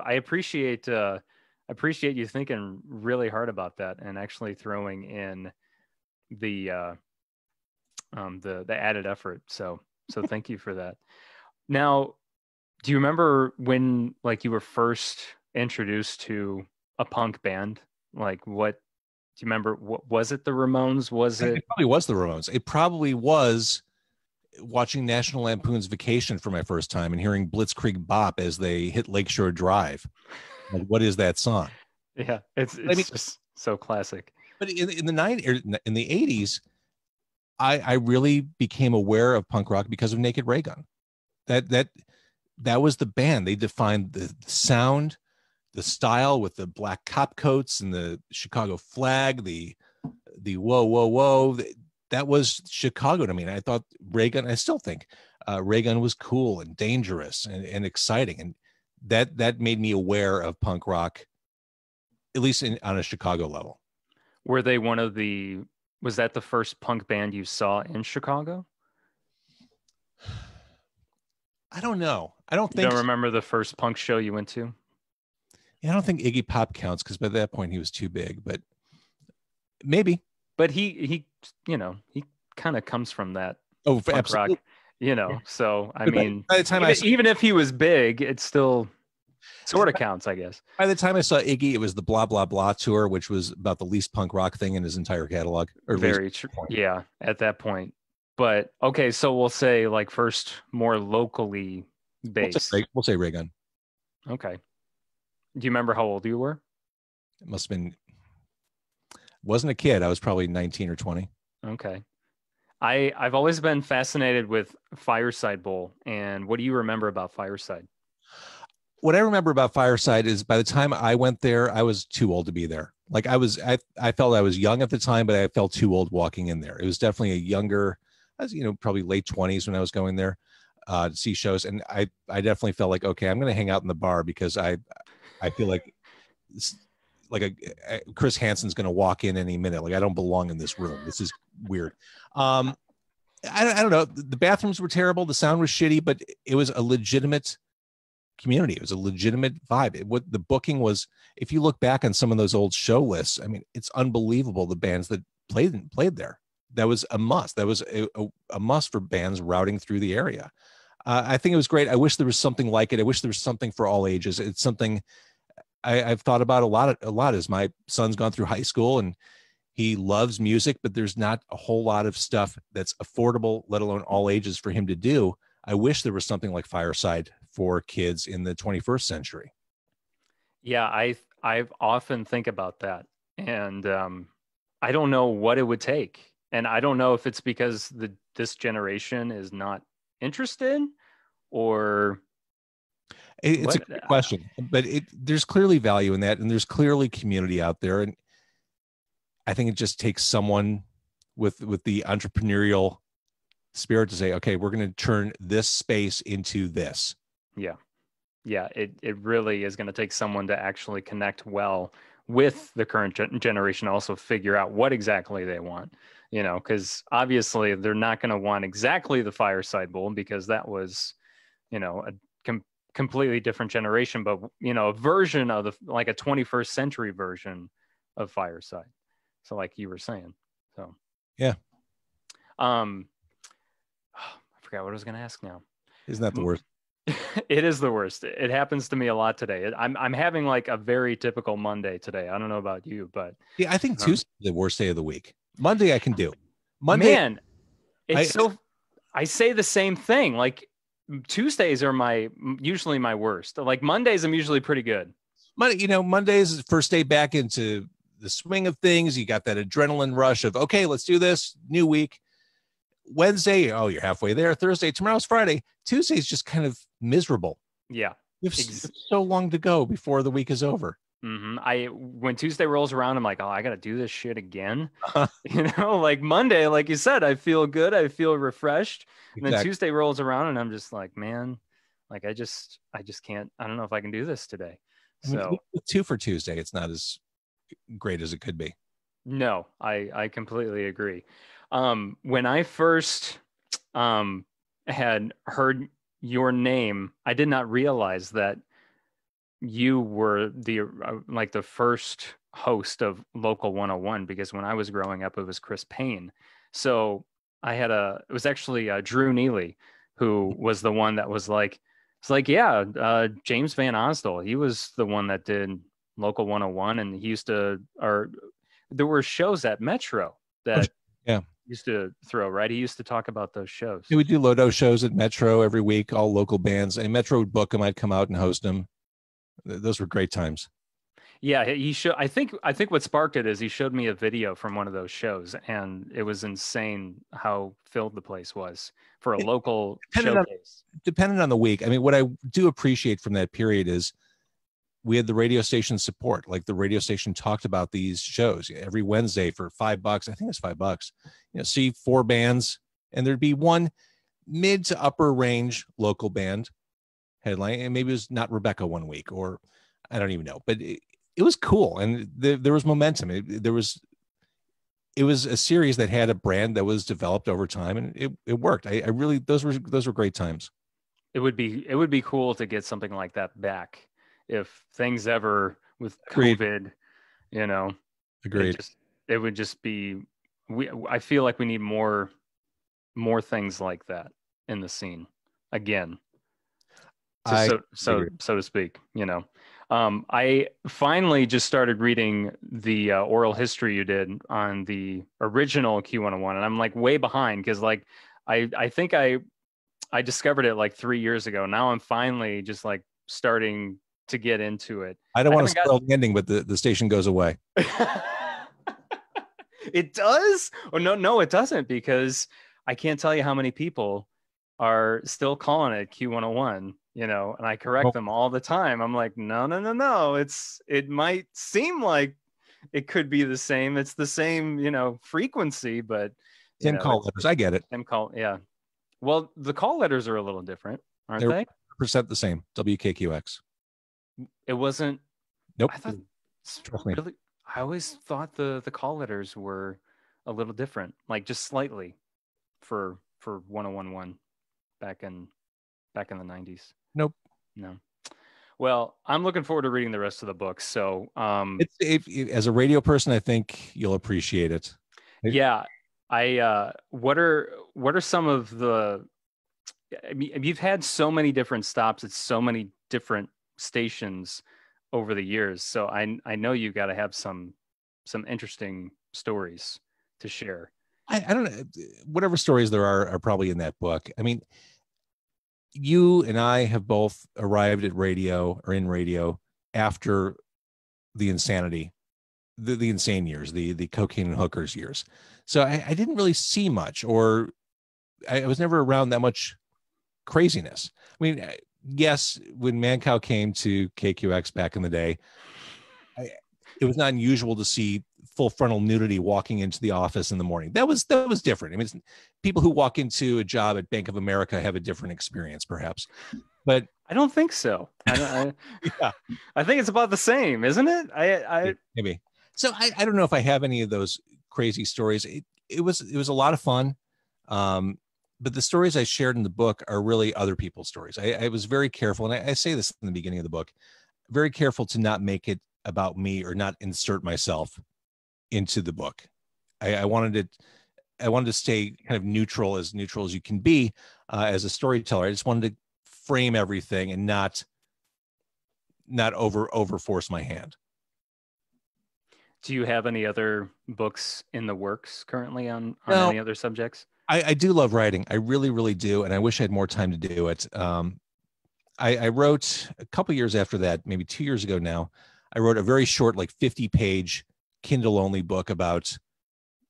appreciate you thinking really hard about that and actually throwing in the added effort. So thank you for that. Now, do you remember when you were first introduced to a punk band? Do you remember? What was it? The Ramones? It probably was the Ramones. It probably was watching National Lampoon's Vacation for my first time and hearing Blitzkrieg Bop as they hit Lakeshore Drive. What is that song? Yeah, it's just so classic. But in the 80s, I really became aware of punk rock because of Naked Raygun. That was the band. They defined the sound, the style with the black cop coats and the Chicago flag, the whoa, whoa, whoa. That was Chicago to me. And I thought Raygun, I still think Raygun was cool and dangerous and exciting. And that made me aware of punk rock, at least on a Chicago level. Were they was that the first punk band you saw in Chicago? I don't know. I don't think. You don't remember the first punk show you went to? Yeah, I don't think Iggy Pop counts because by that point he was too big, but maybe. But he kind of comes from that. Oh, punk rock, So I mean, by the time even if he was big, it still sort of counts, I guess. By the time I saw Iggy, it was the Blah Blah Blah tour, which was about the least punk rock thing in his entire catalog. Very true. Yeah, at that point. But okay, so we'll say first more locally based. We'll say Raygun. Okay. Do you remember how old you were? It must have been. Wasn't a kid. I was probably 19 or 20. Okay. I've always been fascinated with Fireside Bowl. And what do you remember about Fireside? What I remember about Fireside is by the time I went there, I was too old to be there. Like I felt I was young at the time, but I felt too old walking in there. It was definitely a younger, I was, probably late 20s when I was going there to see shows. And I definitely felt like, okay, I'm going to hang out in the bar because I feel like it's like Chris Hansen's going to walk in any minute. Like I don't belong in this room. This is weird. I don't know. The bathrooms were terrible. The sound was shitty, but it was a legitimate community. It was a legitimate vibe. What the booking was, if you look back on some of those old show lists, I mean, it's unbelievable the bands that played there. That was a must. That was a must for bands routing through the area. I think it was great. I wish there was something like it. I wish there was something for all ages. It's something I've thought about a lot as my son's gone through high school and he loves music, but there's not a whole lot of stuff that's affordable, let alone all ages for him to do. I wish there was something like Fireside for kids in the 21st century. Yeah, I've often think about that, and I don't know what it would take, and I don't know if it's because this generation is not interested, or it's a great question, but there's clearly value in that, and there's clearly community out there, and I think it just takes someone with the entrepreneurial spirit to say, okay, we're going to turn this space into this. Yeah, it really is going to take someone to actually connect well with the current generation, also figure out what exactly they want, because obviously they're not going to want exactly the Fireside Bowl because that was, a completely different generation, but, a version of like a 21st century version of Fireside. So like you were saying, so. Yeah. I forgot what I was going to ask now. Isn't that the worst? It is the worst. It happens to me a lot today. I'm having like a very typical Monday today. I don't know about you, but yeah, I think Tuesday is the worst day of the week. Monday I can do. Monday, man, I say the same thing. Like Tuesdays are usually my worst. Like Mondays, I'm usually pretty good. Mondays is the first day back into the swing of things. You got that adrenaline rush of, okay, let's do this, new week. Wednesday, oh, you're halfway there. Thursday, tomorrow's Friday. Tuesday's just kind of miserable. Yeah. You have so long to go before the week is over. Mm-hmm. When Tuesday rolls around, I'm like, oh, I got to do this shit again. Like Monday, like you said, I feel good. I feel refreshed. Exactly. And then Tuesday rolls around and I'm just like, man, like I just can't, I don't know if I can do this today. So 2 for Tuesday, it's not as great as it could be. No, I completely agree. When I first had heard your name, I did not realize that you were the first host of Local 101, because when I was growing up, it was Chris Payne. So it was actually Drew Neely, who was the one that was like, it's like, yeah, James Van Osdol, he was the one that did Local 101, and he used to, or there were shows at Metro that used to throw, right? He used to talk about those shows. We would do Lodo shows at Metro every week, all local bands, and Metro would book them. I'd come out and host them. Those were great times. Yeah, I think what sparked it is he showed me a video from one of those shows, and it was insane how filled the place was for a local showcase. Depending on the week. I mean, what I do appreciate from that period is we had the radio station support. Like the radio station talked about these shows every Wednesday for $5. I think it's $5. See 4 bands, and there'd be one mid to upper range local band headline, and maybe it was Not Rebecca one week, or I don't even know, but it was cool, and there was momentum. It was a series that had a brand that was developed over time, and it worked. I really, those were great times. It would be cool to get something like that back if things ever with COVID, Agreed. It would just be, I feel like we need more things like that in the scene again, so to speak. I finally just started reading the oral history you did on the original Q101, and I'm like way behind because like I think I discovered it like 3 years ago. Now I'm finally just like starting to get into it. I don't want to spoil the ending, but the station goes away. It does? Oh, no, it doesn't, because I can't tell you how many people are still calling it Q101, and I correct them all the time. I'm like, no. It might seem like it could be the same. It's the same, frequency, but Same call letters. I get it. same call. Yeah. Well, the call letters are a little different, aren't They're they? percent the same. WKQX. It wasn't. Nope. I thought Trust me. really. I always thought the call letters were a little different, like just slightly, for 1011 back in the 90s. Nope. No. Well, I'm looking forward to reading the rest of the book. So, As a radio person, I think you'll appreciate it. yeah. What are some of the? I mean, you've had so many different stops at so many different stations over the years. So I know you got to have some interesting stories to share. I don't know. Whatever stories there are probably in that book. I mean, you and I have both arrived at radio or in radio after the insanity, the insane years, the cocaine and hookers years. So I didn't really see much, or I was never around that much craziness. I mean, yes, when Mancow came to KQX back in the day, it was not unusual to see full frontal nudity walking into the office in the morning. That was different. I mean, people who walk into a job at Bank of America have a different experience, perhaps. But I don't think so. yeah, I think it's about the same, isn't it? Maybe. So I don't know if I have any of those crazy stories. It was a lot of fun. But the stories I shared in the book are really other people's stories. I was very careful, and I say this in the beginning of the book, very careful to not make it about me or not insert myself into the book. I wanted to stay kind of neutral as you can be as a storyteller. I just wanted to frame everything and not over force my hand. Do you have any other books in the works currently on No, any other subjects? I do love writing. I really, really do. And I wish I had more time to do it. I wrote a couple years after that, maybe 2 years ago now, I wrote a very short, like 50-page Kindle only book about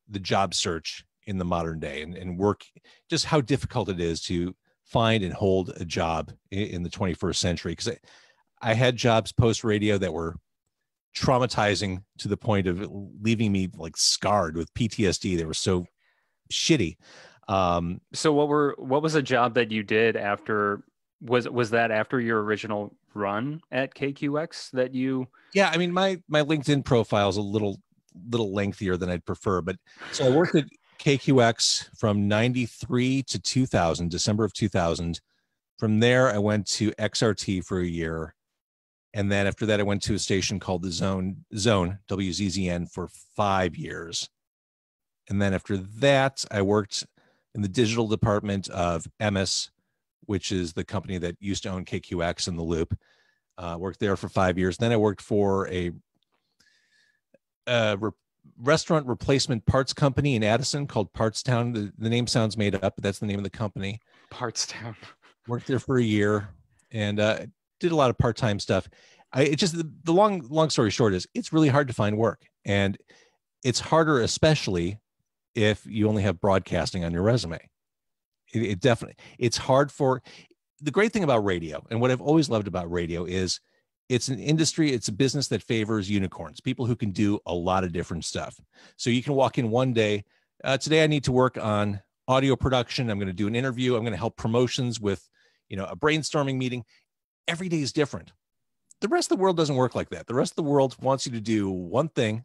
the job search in the modern day and work, just how difficult it is to find and hold a job in the 21st century. Because I had jobs post radio that were traumatizing to the point of leaving me like scarred with PTSD. They were so shitty. So what was a job that you did after? Was that after your original run at KQX that you? Yeah, I mean my LinkedIn profile is a little lengthier than I'd prefer, but so I worked at KQX from 93 to 2000, December of 2000. From there, I went to XRT for a year. And then after that, I went to a station called the Zone, WZZN, for 5 years. And then after that, I worked in the digital department of MS, which is the company that used to own KQX and The Loop. Worked there for 5 years. Then I worked for a restaurant replacement parts company in Addison called Partstown. The name sounds made up, but that's the name of the company. Partstown. Worked there for a year and did a lot of part-time stuff. It just the long story short is it's really hard to find work, and it's harder, especially if you only have broadcasting on your resume. It definitely, it's hard for the great thing about radio, and what I've always loved about radio is it's an industry, it's a business that favors unicorns, people who can do a lot of different stuff. So you can walk in one day, today I need to work on audio production. I'm going to do an interview. I'm going to help promotions with, a brainstorming meeting. Every day is different. The rest of the world doesn't work like that. The rest of the world wants you to do one thing,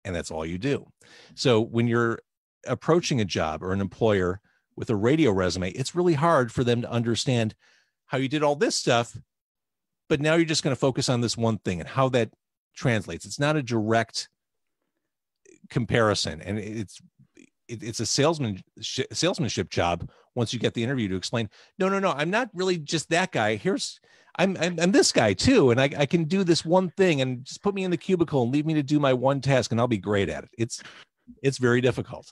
and that's all you do. So when you're approaching a job or an employer with a radio resume, it's really hard for them to understand how you did all this stuff, but now you're just going to focus on this one thing and how that translates. It's not a direct comparison, and it's a salesmanship job once you get the interview to explain, no, I'm not really just that guy. I'm this guy too, and I can do this one thing, and just put me in the cubicle and leave me to do my one task, and I'll be great at it. It's very difficult.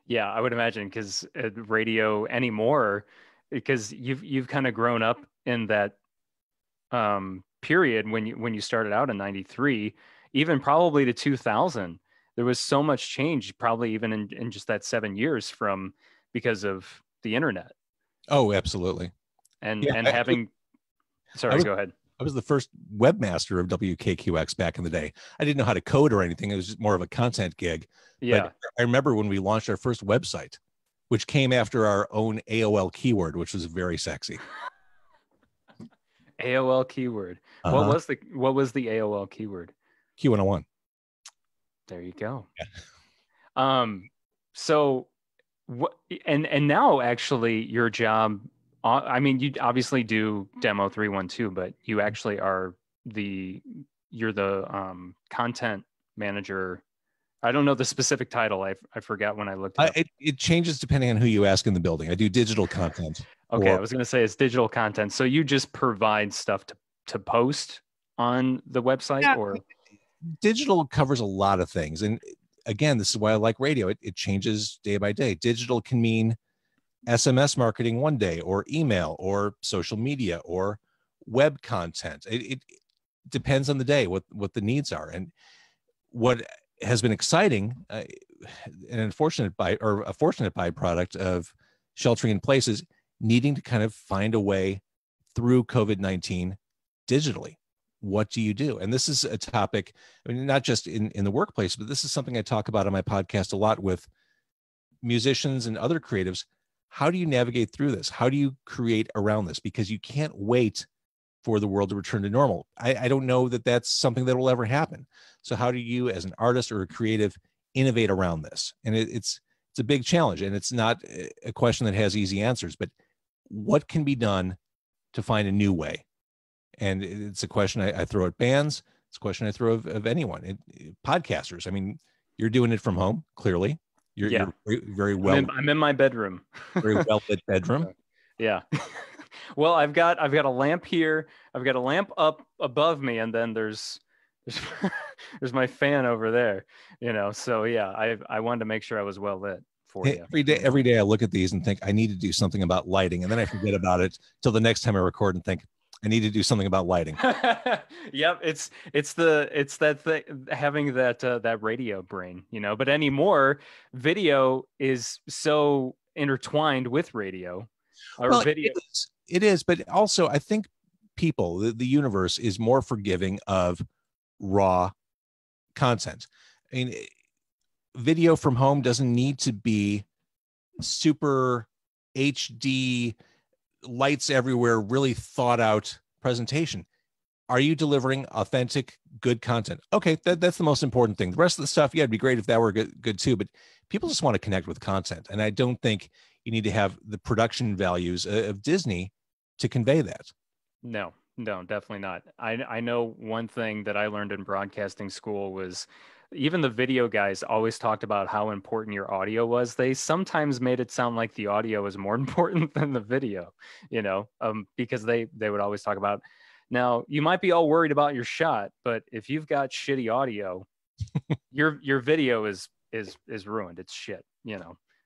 Yeah, I would imagine, because radio anymore, because you've kind of grown up in that period when you started out in 93, even probably to 2000. There was so much change, probably even in just that 7 years because of the internet. Oh, absolutely. And having, sorry, go ahead. I was the first webmaster of WKQX back in the day. I didn't know how to code or anything. It was just more of a content gig. Yeah. But I remember when we launched our first website, which came after our own AOL keyword, which was very sexy. AOL keyword. Uh-huh. What was the AOL keyword? Q101. There you go. Yeah. So what, and now actually your job, I mean, you obviously do demo 312, but you actually you're the content manager. I don't know the specific title. I forgot when I looked it up. It changes depending on who you ask in the building. I do digital content. Okay, I was going to say it's digital content. So you just provide stuff to post on the website? Yeah. Or digital covers a lot of things. And again, this is why I like radio. It changes day by day. Digital can mean SMS marketing one day, or email, or social media, or web content. It depends on the day, what the needs are. And what has been exciting, a fortunate byproduct of sheltering in place is needing to kind of find a way through COVID-19 digitally. What do you do? And this is a topic, I mean, not just in the workplace, but this is something I talk about on my podcast a lot with musicians and other creatives. How do you navigate through this? How do you create around this? Because you can't wait for the world to return to normal. I don't know that that's something that will ever happen. So how do you, as an artist or a creative, innovate around this? And it's a big challenge, and it's not a question that has easy answers, but what can be done to find a new way? And it's a question I throw at bands. It's a question I throw of anyone. Podcasters. I mean, you're doing it from home, clearly. You're very well. I'm in my bedroom. Very well lit bedroom. Yeah. Well, I've got a lamp here. I've got a lamp up above me, and then there's my fan over there. So yeah, I wanted to make sure I was well lit for you. Every day I look at these and think I need to do something about lighting, and then I forget about it till the next time I record and think I need to do something about lighting. Yep, it's that thing, having that radio brain, But anymore, video is so intertwined with radio. Video. It is, but also I think people, the universe is more forgiving of raw content. I mean, video from home doesn't need to be super HD, lights everywhere, really thought out presentation. Are you delivering authentic, good content? Okay, that's the most important thing. The rest of the stuff, yeah, it'd be great if that were good too, but people just want to connect with content. And I don't think you need to have the production values of Disney to convey that. No, definitely not. I know one thing that I learned in broadcasting school was even the video guys always talked about how important your audio was. They sometimes made it sound like the audio was more important than the video, because they would always talk about, now you might be all worried about your shot, but if you've got shitty audio, your video is ruined. It's shit,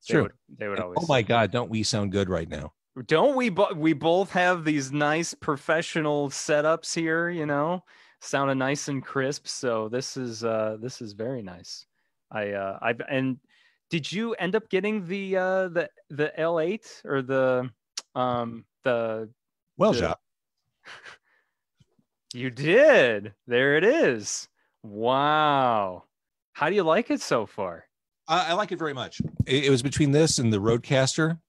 True. They would always. Oh my God, don't we sound good right now? Don't we? We both have these nice professional setups here, sounding nice and crisp. So this is very nice. And did you end up getting the L8 or the Jacques? You did. There it is. Wow. How do you like it so far? I like it very much. It was between this and the Rodecaster,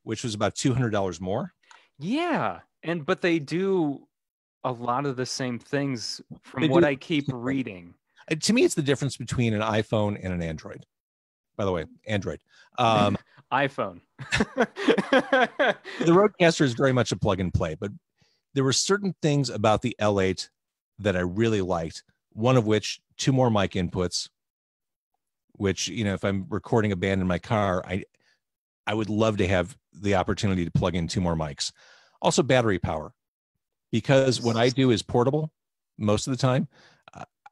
which was about $200 more. Yeah. But they do a lot of the same things from what I keep reading. To me, it's the difference between an iPhone and an Android. By the way, Android. iPhone. The Rodecaster is very much a plug and play, but there were certain things about the L8 that I really liked, one of which, 2 more mic inputs, which, if I'm recording a band in my car, I would love to have the opportunity to plug in 2 more mics. Also, battery power, because what I do is portable most of the time.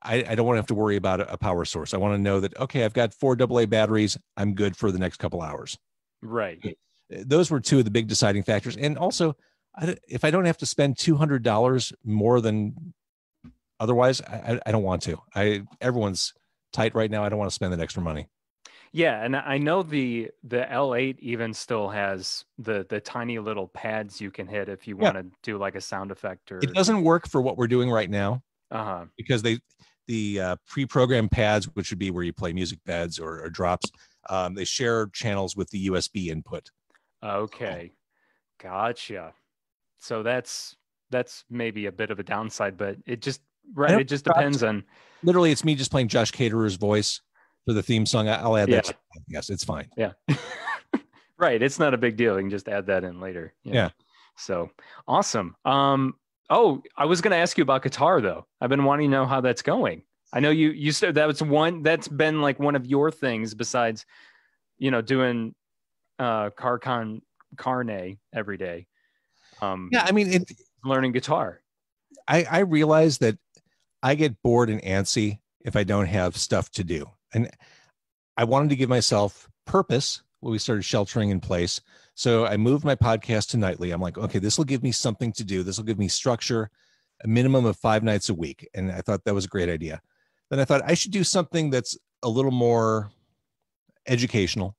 I don't want to have to worry about a power source. I want to know that, okay, I've got 4 AA batteries. I'm good for the next couple hours. Right. Those were 2 of the big deciding factors. And also, if I don't have to spend $200 more than otherwise, I don't want to. Everyone's tight right now. I don't want to spend that extra money. Yeah, and I know the L8 even still has the tiny little pads you can hit if you Yeah. want to do like a sound effect It or doesn't work for what we're doing right now uh-huh. because the pre-programmed pads, which would be where you play music beds or drops, they share channels with the USB input. Okay. Gotcha. So that's maybe a bit of a downside, but it just I right, don't it just drops. depends on Literally, it's me just playing Josh Caterer's voice for the theme song. I'll add that. yeah. Yes, it's fine. Yeah. Right. It's not a big deal. You can just add that in later, you Yeah. know. So awesome. Oh, I was gonna ask you about guitar though. I've been wanting to know how that's going. I know you said that was one that's been like one of your things besides, doing Car Con Carne every day. Yeah. I mean, Learning guitar. I realize that I get bored and antsy if I don't have stuff to do. And I wanted to give myself purpose when we started sheltering in place. So I moved my podcast to nightly. I'm like, okay, this will give me something to do. This will give me structure, a minimum of 5 nights a week. And I thought that was a great idea. Then I thought I should do something that's a little more educational.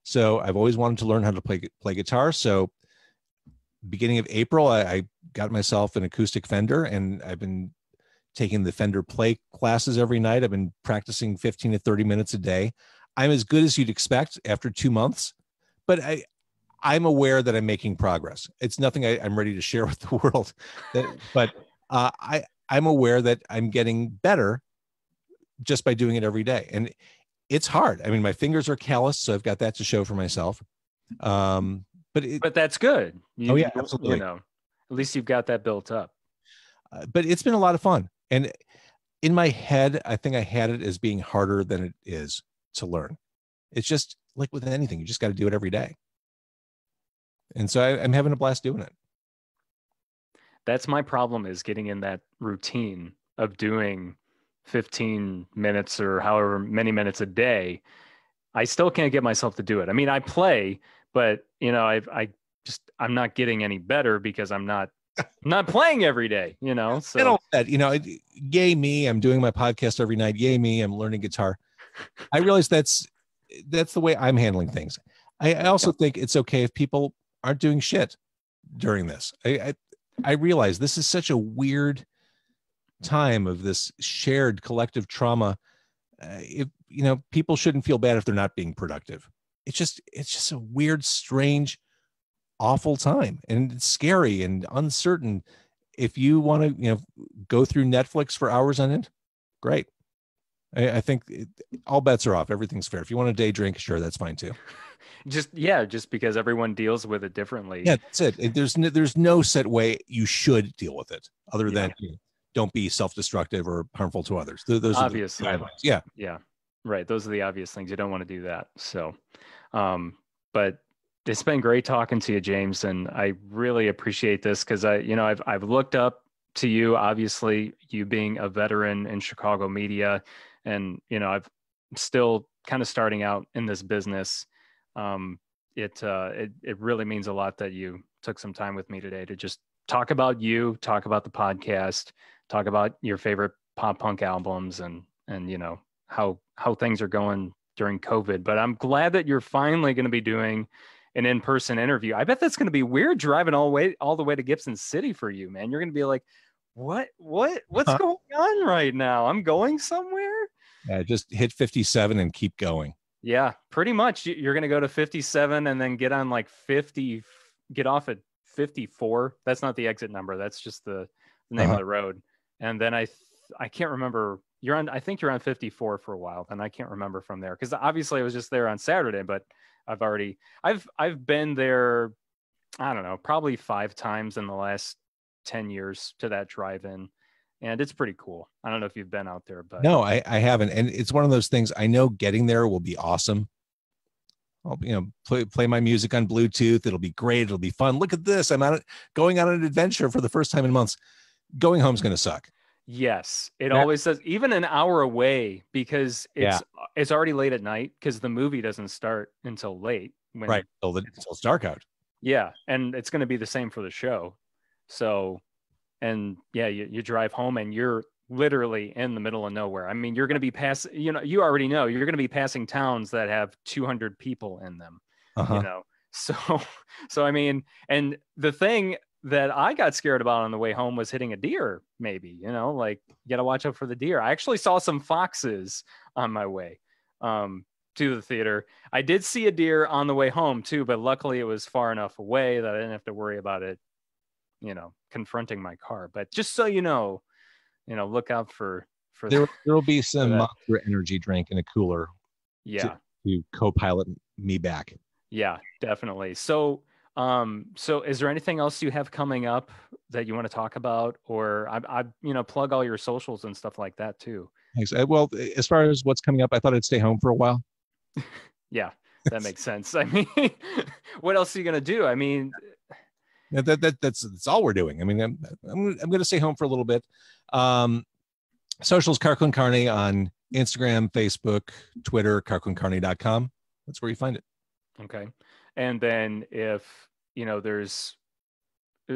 So I've always wanted to learn how to play guitar. So beginning of April, I got myself an acoustic Fender, and I've been taking the Fender play classes every night. I've been practicing 15 to 30 minutes a day. I'm as good as you'd expect after 2 months, but I'm aware that I'm making progress. It's nothing I'm ready to share with the world, but I'm aware that I'm getting better just by doing it every day. And it's hard. I mean, my fingers are calloused, so I've got that to show for myself. But that's good. Oh yeah, absolutely. At least you've got that built up. But it's been a lot of fun. And in my head, I think I had it as being harder than it is to learn. It's just like with anything, you just got to do it every day. And so I'm having a blast doing it. That's my problem, is getting in that routine of doing 15 minutes or however many minutes a day. I still can't get myself to do it. I mean, I play, but I'm not getting any better because I'm not playing every day, so And all that, yay me, I'm doing my podcast every night. Yay me, I'm learning guitar. I realize that's the way I'm handling things. I also think it's okay if people aren't doing shit during this. I realize this is such a weird time of this shared collective trauma. If people shouldn't feel bad if they're not being productive. It's just a weird, strange, awful time, and it's scary and uncertain. If you want to go through Netflix for hours on end, great. I think all bets are off. Everything's fair. If you want a day drink, sure, that's fine too. just because everyone deals with it differently. Yeah, that's it. There's no set way you should deal with it, other than don't be self-destructive or harmful to others. Those obviously are the guidelines. Yeah, right. Those are the obvious things. You don't want to do that. So, but it's been great talking to you, James, and I really appreciate this because I've looked up to you, obviously, you being a veteran in Chicago media, and I've still kind of starting out in this business. It really means a lot that you took some time with me today to just talk about talk about the podcast, talk about your favorite pop punk albums, and how things are going during COVID. But I'm glad that you're finally going to be doing an in-person interview. I bet that's going to be weird driving all the way to Gibson City for you, man. You're going to be like, what's going on right now? I'm going somewhere. Just hit 57 and keep going. Yeah, pretty much. You're going to go to 57 and then get on like 50, get off at 54. That's not the exit number. That's just the name of the road. And then I can't remember. I think you're on 54 for a while. And I can't remember from there. Cause obviously I was just there on Saturday, but I've been there, I don't know, probably 5 times in the last 10 years to that drive-in. And it's pretty cool. I don't know if you've been out there, but no, I haven't. And it's one of those things. I know getting there will be awesome. I'll play my music on Bluetooth. It'll be great. It'll be fun. Look at this. I'm going on an adventure for the first time in months. Going home's going to suck. Yes, it always says, even an hour away, because it's already late at night because the movie doesn't start until late. Right. Until it's dark out. Yeah. And it's going to be the same for the show. So, and yeah, you drive home and you're literally in the middle of nowhere. I mean, you're going to be passing, you already know you're going to be passing towns that have 200 people in them, So, I mean, and the thing that I got scared about on the way home was hitting a deer, maybe, like you got to watch out for the deer. I actually saw some foxes on my way to the theater. I did see a deer on the way home too, but luckily it was far enough away that I didn't have to worry about it, confronting my car. But just so look out for there will be some Monster energy drink in a cooler. Yeah. To co-pilot me back. Yeah, definitely. So is there anything else you have coming up that you want to talk about, or I plug all your socials and stuff like that too? Thanks. Well, as far as what's coming up, I thought I'd stay home for a while. Yeah, that makes sense. I mean, what else are you going to do? I mean, that's all we're doing. I mean, I'm going to stay home for a little bit. Socials, Car Con Carne on Instagram, Facebook, Twitter, carconcarne.com. That's where you find it. Okay. And then if, there's,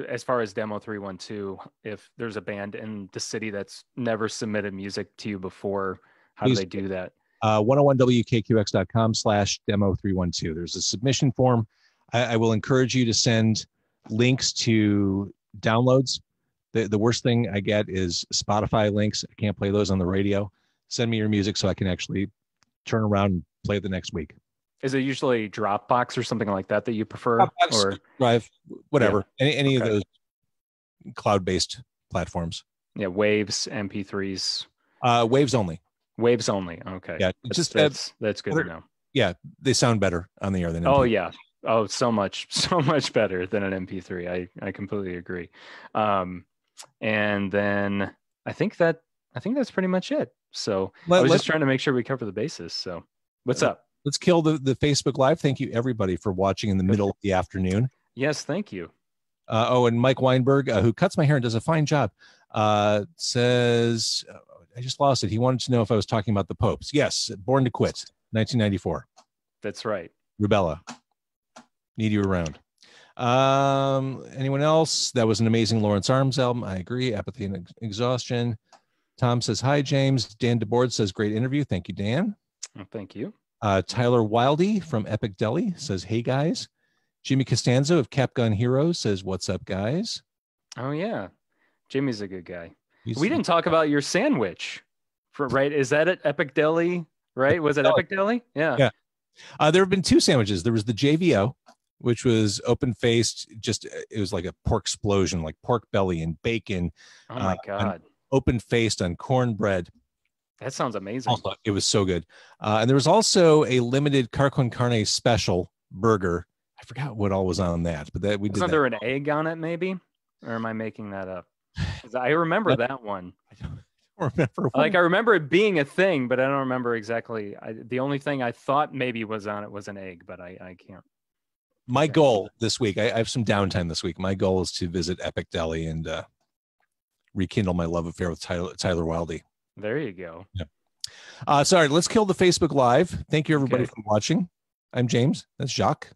as far as Demo 312, if there's a band in the city that's never submitted music to you before, how do they do that? 101wkqx.com/demo312. There's a submission form. I will encourage you to send links to downloads. The worst thing I get is Spotify links. I can't play those on the radio. Send me your music so I can actually turn around and play it the next week. Is it usually Dropbox or something like that you prefer? Dropbox, or Drive, whatever. Yeah. Any okay. of those cloud-based platforms. Yeah, Waves, MP3s. Waves only. Waves only. Okay. Yeah, that's good to know. Yeah, they sound better on the air than MP3. Oh yeah. Oh, so much better than an MP3. I completely agree. And then I think that's pretty much it. So I was just trying to make sure we cover the bases. So what's up? Let's kill the Facebook Live. Thank you everybody for watching in the middle of the afternoon. Yes, thank you. And Mike Weinberg, who cuts my hair and does a fine job, says, I just lost it. He wanted to know if I was talking about the Popes. Yes, Born to Quit, 1994. That's right. Rubella. Need you around. Anyone else? That was an amazing Lawrence Arms album. I agree. Apathy and Exhaustion. Tom says, hi, James. Dan DeBoard says, great interview. Thank you, Dan. Well, thank you. Tyler Wildy from Epic Deli says, hey, guys. Jimmy Costanzo of Cap Gun Heroes says, what's up, guys? Oh, yeah. Jimmy's a good guy. We didn't talk about your sandwich, right? Is that at Epic Deli, right? Was it Epic Deli? Yeah. Yeah. There have been two sandwiches. There was the JVO, which was open-faced. It was like a pork explosion, like pork belly and bacon. Oh, my God. Open-faced on cornbread. That sounds amazing. Also, it was so good. And there was also a limited Car Con Carne special burger. I forgot what all was on that, but we did. Wasn't there an egg on it, maybe? Or am I making that up? I remember that one. I don't remember. Like, I remember it being a thing, but I don't remember exactly. The only thing I thought maybe was on it was an egg, but I can't. My goal this week, I have some downtime this week. My goal is to visit Epic Deli and rekindle my love affair with Tyler Wildy. There you go. Yeah. Sorry, let's kill the Facebook Live. Thank you, everybody, for watching. I'm James. That's Jacques.